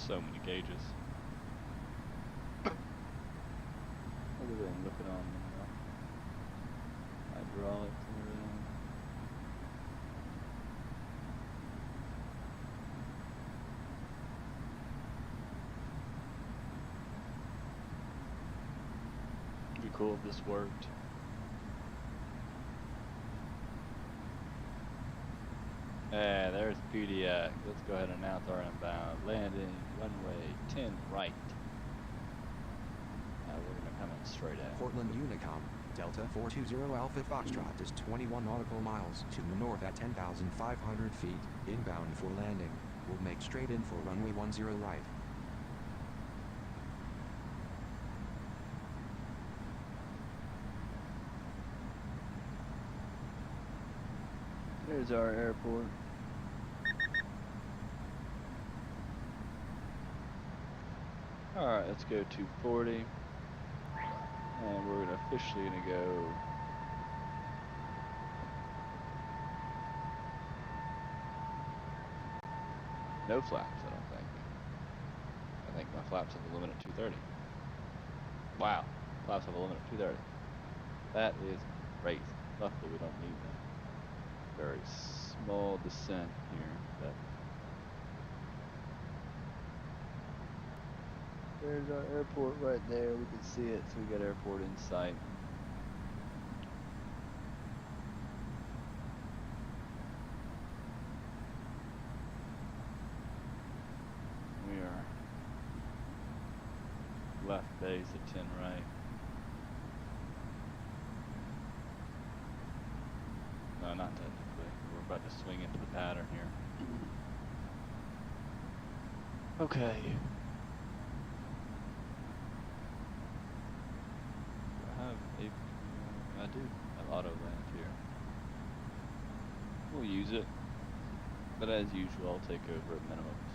So many gauges. Look at them looking on hydraulics and everything. It'd be cool if this worked. Yeah, there's PDX. Let's go ahead and announce our inbound. Landing, runway 10 right. We're going to come in straight at Portland Unicom, Delta 420 Alpha Foxtrot is 21 nautical miles to the north at 10,500 feet, inbound for landing. We'll make straight in for runway 10 right. There's our airport. Alright, let's go 240. And we're officially gonna go no flaps, I don't think. I think my flaps have a limit at 230. Wow, flaps have a limit at 230. That is crazy. Luckily we don't need them. Very small descent here, but there's our airport right there. We can see it, so we got airport in sight. We are left base at 10 right. No, not technically. We're about to swing into the pattern here. Okay. I do have auto land here. We'll use it, but as usual, I'll take over at minimums.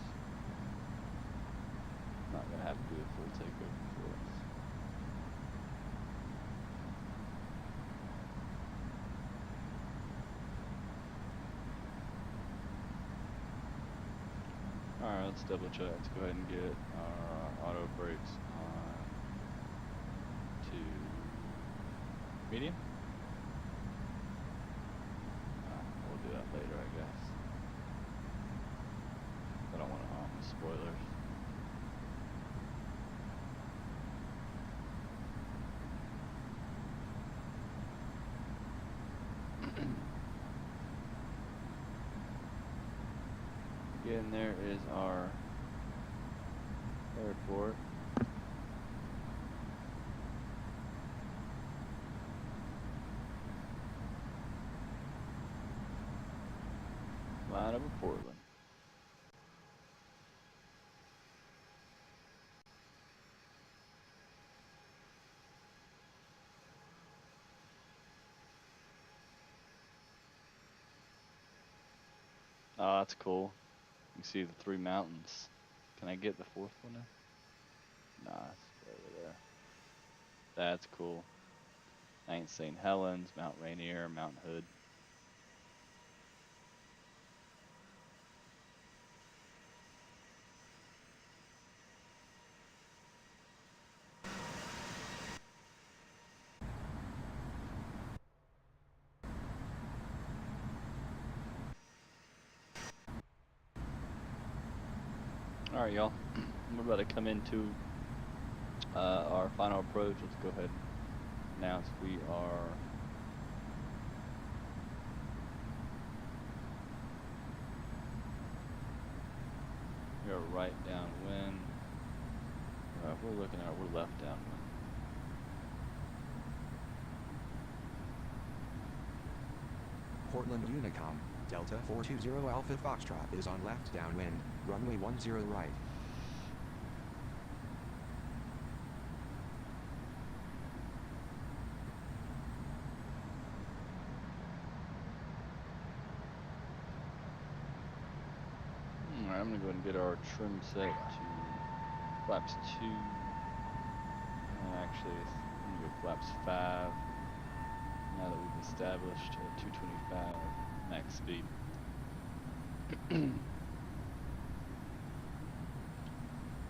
Not gonna have to do a full takeover for us. Alright, let's double check. Let's go ahead and get our auto brakes on to medium. We'll do that later, I guess. I don't want to harm the spoilers. Again, there is our airport. Line over Portland. Oh, that's cool. You can see the 3 mountains. Can I get the 4th one in? Nah, it's over there. That's cool. I ain't seen Helens, Mount Rainier, Mount Hood. Alright, y'all. We're about to come into our final approach. Let's go ahead and announce we are are right downwind. If we're looking at it, we're left downwind. Portland Unicom, Delta 420 Alpha Foxtrot is on left downwind, runway 10 right. Alright, I'm gonna go ahead and get our trim set to flaps 2. And actually, I'm gonna go flaps 5. Now that we've established 225 max speed.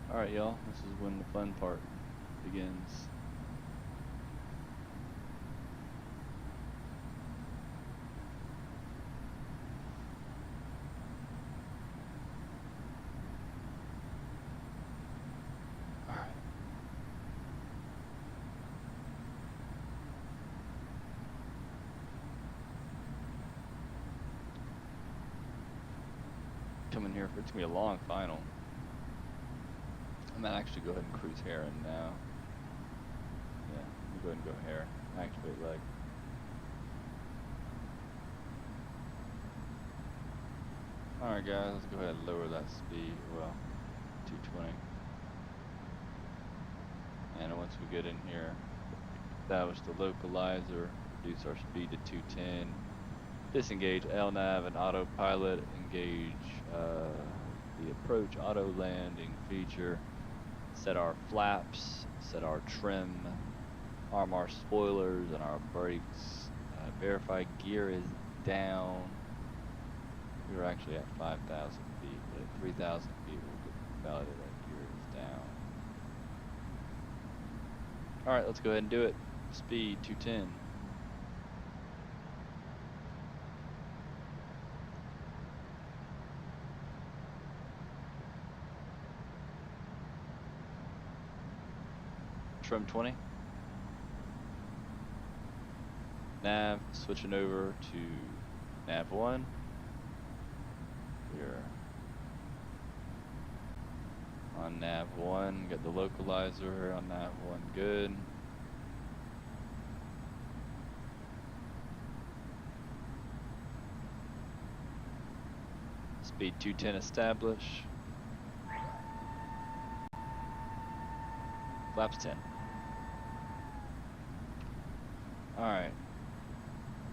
Alright, y'all, this is when the fun part begins. Alright. Coming here for it's gonna be a long final. I'm gonna actually go ahead and cruise Heron now. Yeah, I'm gonna go ahead and go Heron. Activate leg. Alright guys, let's go ahead and lower that speed. Well, 220. And once we get in here, establish the localizer, reduce our speed to 210. Disengage LNAV and autopilot. Engage the approach auto landing feature. Set our flaps, set our trim, arm our spoilers and our brakes. Verify gear is down. We were actually at 5,000 feet, but at 3,000 feet we'll validate that gear is down. Alright, let's go ahead and do it. Speed 210. Trim 20. Nav, switching over to nav 1. We're on nav 1, got the localizer on nav 1, good. Speed 210 establish. Flaps 10. Alright.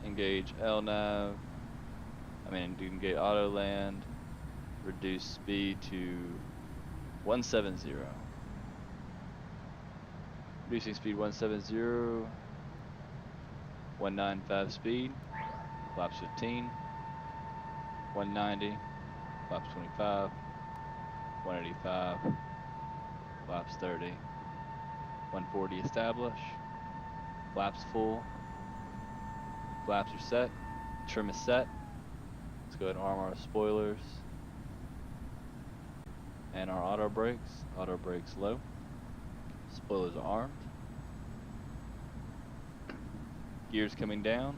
Engage LNAV. Engage auto land. Reduce speed to 170. Reducing speed 170. 195 speed. Flaps 15. 190. Flaps 25. 185. Flaps 30. 140 establish. Flaps full. Flaps are set. Trim is set. Let's go ahead and arm our spoilers and our auto brakes. Auto brakes low. Spoilers are armed. Gears coming down.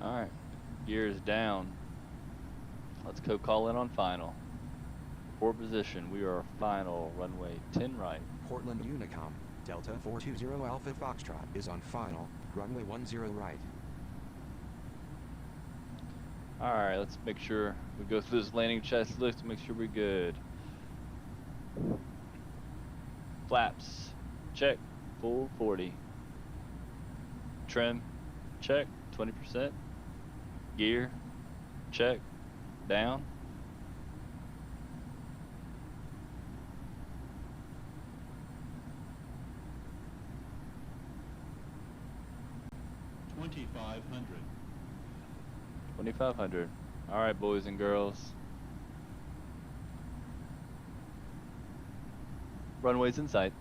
Alright, gears down. Let's go call in on final. Report position, we are final, runway 10 right. Portland Unicom, Delta 420 Alpha Foxtrot is on final, runway 10 right. Alright, let's make sure we go through this landing checklist to make sure we're good. Flaps, check, full 40. Trim, check, 20%. Gear, check, down. $2,500. All right, boys and girls. Runway's in sight.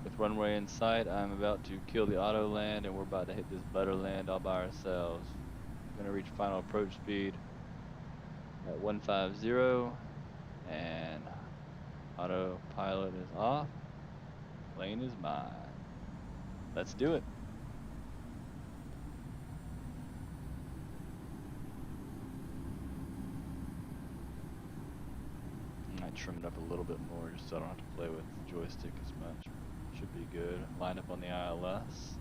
With runway in sight, I'm about to kill the auto land, and we're about to hit this butter land all by ourselves. We're gonna reach final approach speed at 150, And autopilot is off. Plane is mine. Let's do it. I trim it up a little bit more just so I don't have to play with the joystick as much. Should be good. Line up on the ILS.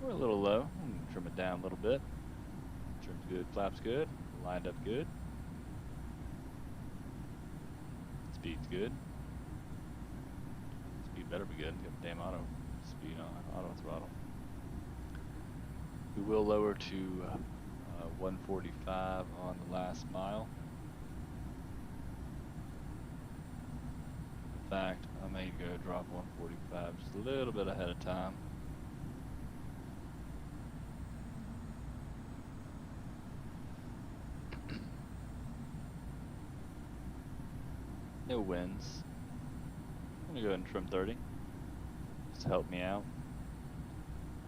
We're a little low. Trim it down a little bit. Trim's good, flaps good, lined up good. Speed's good. Speed better be good. Got the damn auto speed on, auto throttle. We will lower to 145 on the last mile. In fact, I may go drop 145 just a little bit ahead of time. No winds. I'm gonna go ahead and trim 30. Just to help me out.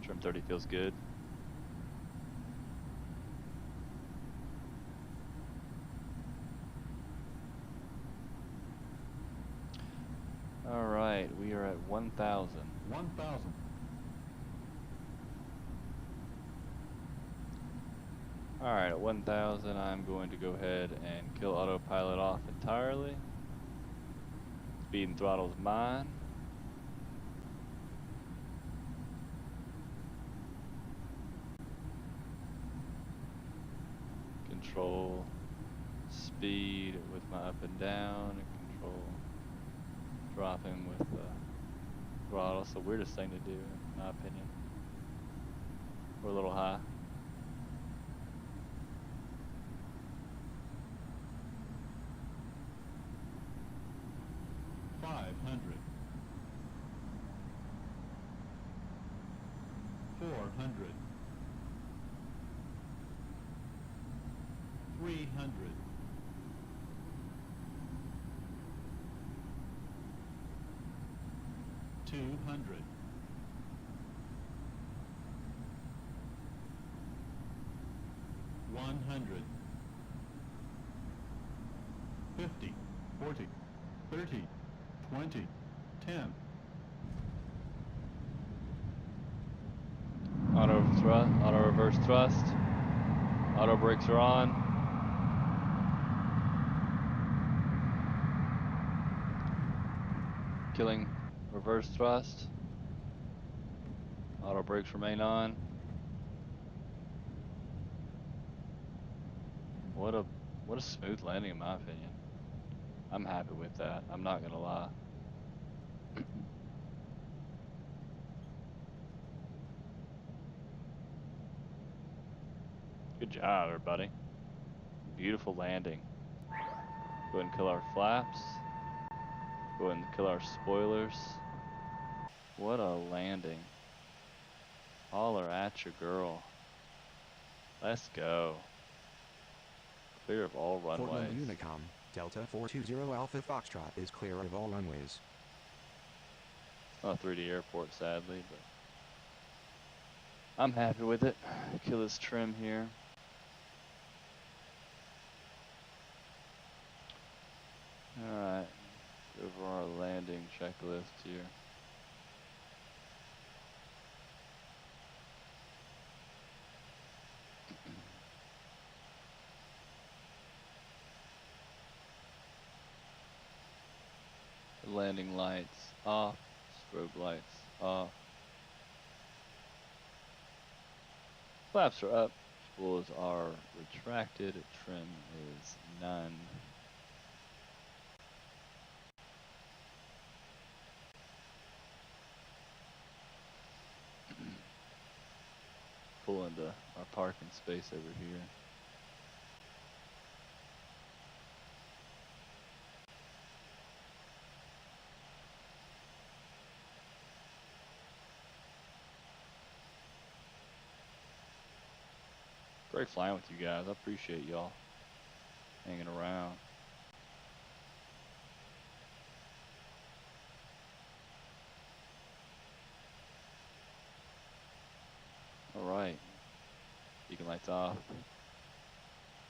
Trim 30 feels good. All right, we are at 1,000. 1,000. All right, at 1,000, I'm going to go ahead and kill autopilot off entirely. Speed and throttle is mine. Control speed with my up and down, and control dropping with the throttle. It's the weirdest thing to do, in my opinion. We're a little high. $500. $400. $300. $200. $100. 50, 40, 30, 20, 10. Auto reverse thrust. Auto brakes are on. Killing reverse thrust. Auto brakes remain on. What a smooth landing, in my opinion. I'm happy with that. I'm not gonna lie. Good job, everybody. Beautiful landing. Go ahead and kill our flaps. Go ahead and kill our spoilers. What a landing. Holler at your girl. Let's go. Clear of all runways. Fort Lauderdale Unicom, Delta 420 Alpha Foxtrot is clear of all runways. It's not a 3D airport, sadly, but I'm happy with it. Kill this trim here. Alright, over our landing checklist here. The landing lights off, strobe lights off. Flaps are up, spoolers are retracted, trim is none. Pull into our parking space over here. Great flying with you guys. I appreciate y'all hanging around. Alright. Beacon lights off.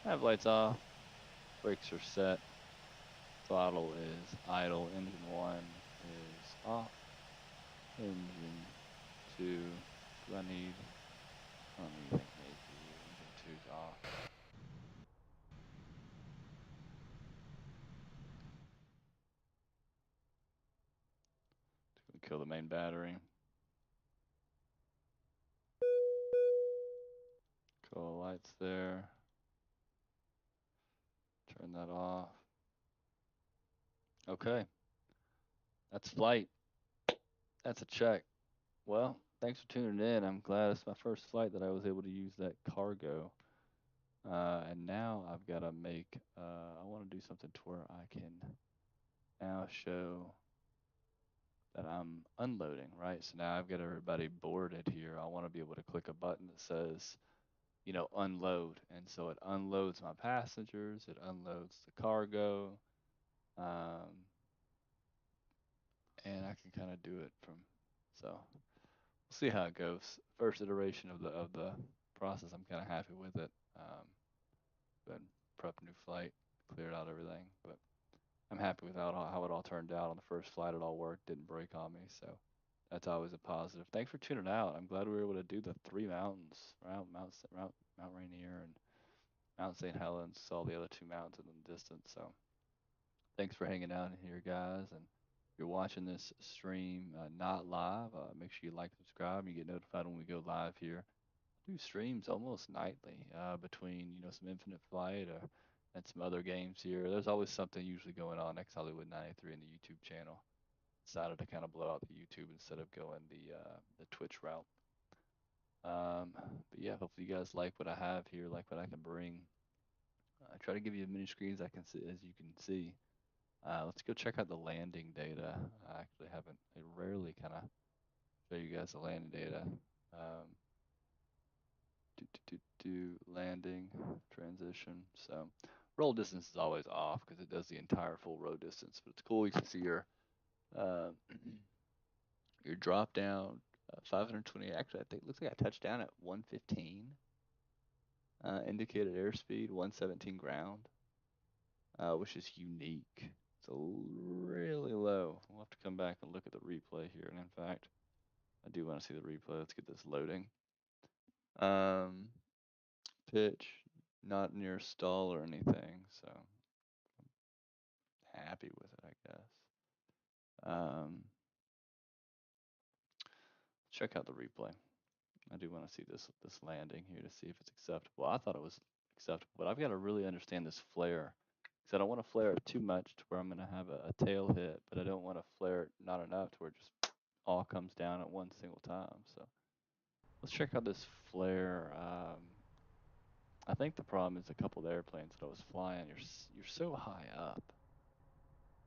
I have lights off. Brakes are set. Throttle is idle. Engine 1 is off. Engine 2. Do I need? I don't even think maybe engine 2's off. It's gonna kill the main battery. Cool, lights there. Turn that off. Okay. That's flight. That's a check. Well, thanks for tuning in. I'm glad it's my first flight that I was able to use that cargo. And now I've got to make, I want to do something to where I can now show that I'm unloading, right? So now I've got everybody boarded here. I want to be able to click a button that says, you know, unload. And so it unloads my passengers, it unloads the cargo. And I can kind of do it from, so we'll see how it goes. First iteration of the process, I'm kind of happy with it. Been prep a new flight, cleared out everything, but I'm happy with how it all turned out on the first flight. It all worked, didn't break on me, so that's always a positive. Thanks for tuning out. I'm glad we were able to do the 3 mountains, Mount Rainier and Mount St. Helens. Saw the other 2 mountains in the distance. So thanks for hanging out here, guys. And if you're watching this stream not live, make sure you like, subscribe, and you get notified when we go live here. Do streams almost nightly between, you know, some Infinite Flight and some other games here. There's always something usually going on. Next Hollywood 93 in the YouTube channel. Decided to kind of blow out the YouTube instead of going the Twitch route. But yeah, hopefully you guys like what I have here, like what I can bring. I try to give you as many screens I can see, as you can see. Let's go check out the landing data. I actually haven't. I rarely kind of show you guys the landing data. Landing transition. So roll distance is always off because it does the entire full row distance. But it's cool. You can see your drop down 520. Actually, I think it looks like I touched down at 115. Indicated airspeed 117 ground, which is unique. It's really low. We'll have to come back and look at the replay here. And in fact, I do want to see the replay. Let's get this loading. Pitch, not near stall or anything, so I'm happy with it, I guess. Check out the replay. I do want to see this landing here to see if it's acceptable. I thought it was acceptable, but I've got to really understand this flare, because I don't want to flare it too much to where I'm going to have a tail hit, but I don't want to flare it not enough to where it just all comes down at one single time. So let's check out this flare. I think the problem is a couple of airplanes that I was flying. You're so high up,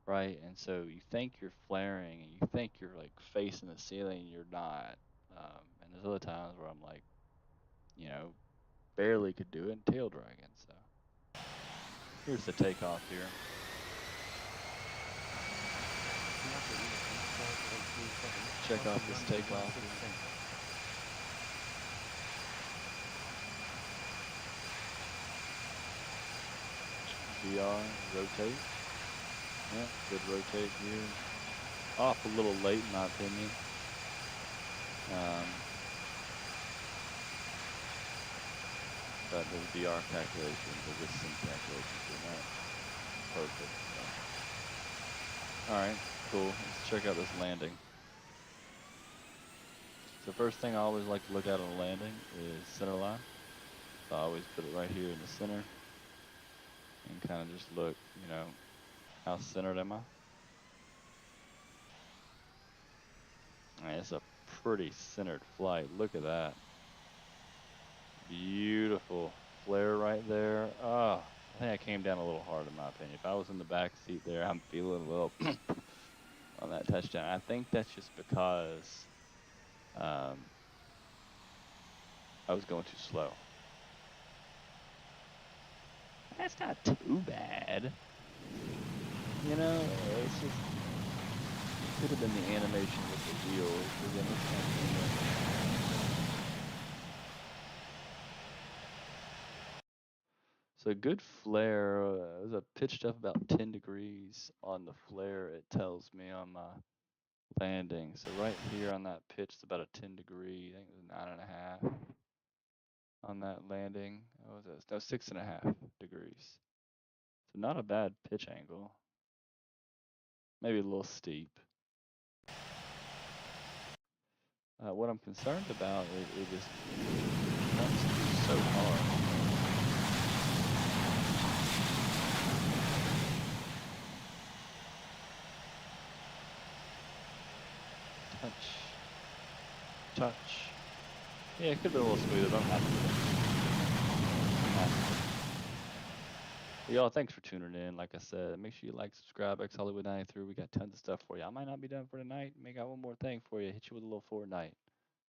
right? And so you think you're flaring, and you think you're like facing the ceiling, and you're not. And there's other times where I'm like, you know, barely could do it, and tail dragging. So here's the takeoff here. Check off this takeoff. VR, rotate. Yeah, good rotate here. Off a little late in my opinion. But the VR calculations, the distance calculations are not perfect. So. Alright, cool. Let's check out this landing. So first thing I always like to look at on a landing is center line. So I always put it right here in the center. And kind of just look, you know, how centered am I? It's a pretty centered flight. Look at that. Beautiful flare right there. Oh, I think I came down a little hard in my opinion. If I was in the back seat there, I'm feeling a little on that touchdown. I think that's just because I was going too slow. That's not too bad. You know, it's just, it could have been the animation with the wheels. Again, it's kind of So good flare. There's a pitched up about 10 degrees on the flare. It tells me on my landing. So right here on that pitch, it's about a 10 degree. I think it was 9.5 on that landing. What was it? No, 6.5 degrees. So not a bad pitch angle. Maybe a little steep. What I'm concerned about is it just wants to be so hard. Touch. Yeah, it could be a little smoother. Don't have to. Y'all, thanks for tuning in. Like I said, make sure you like, subscribe, X Hollywood 93. We got tons of stuff for you. I might not be done for tonight. May got one more thing for you. Hit you with a little Fortnite.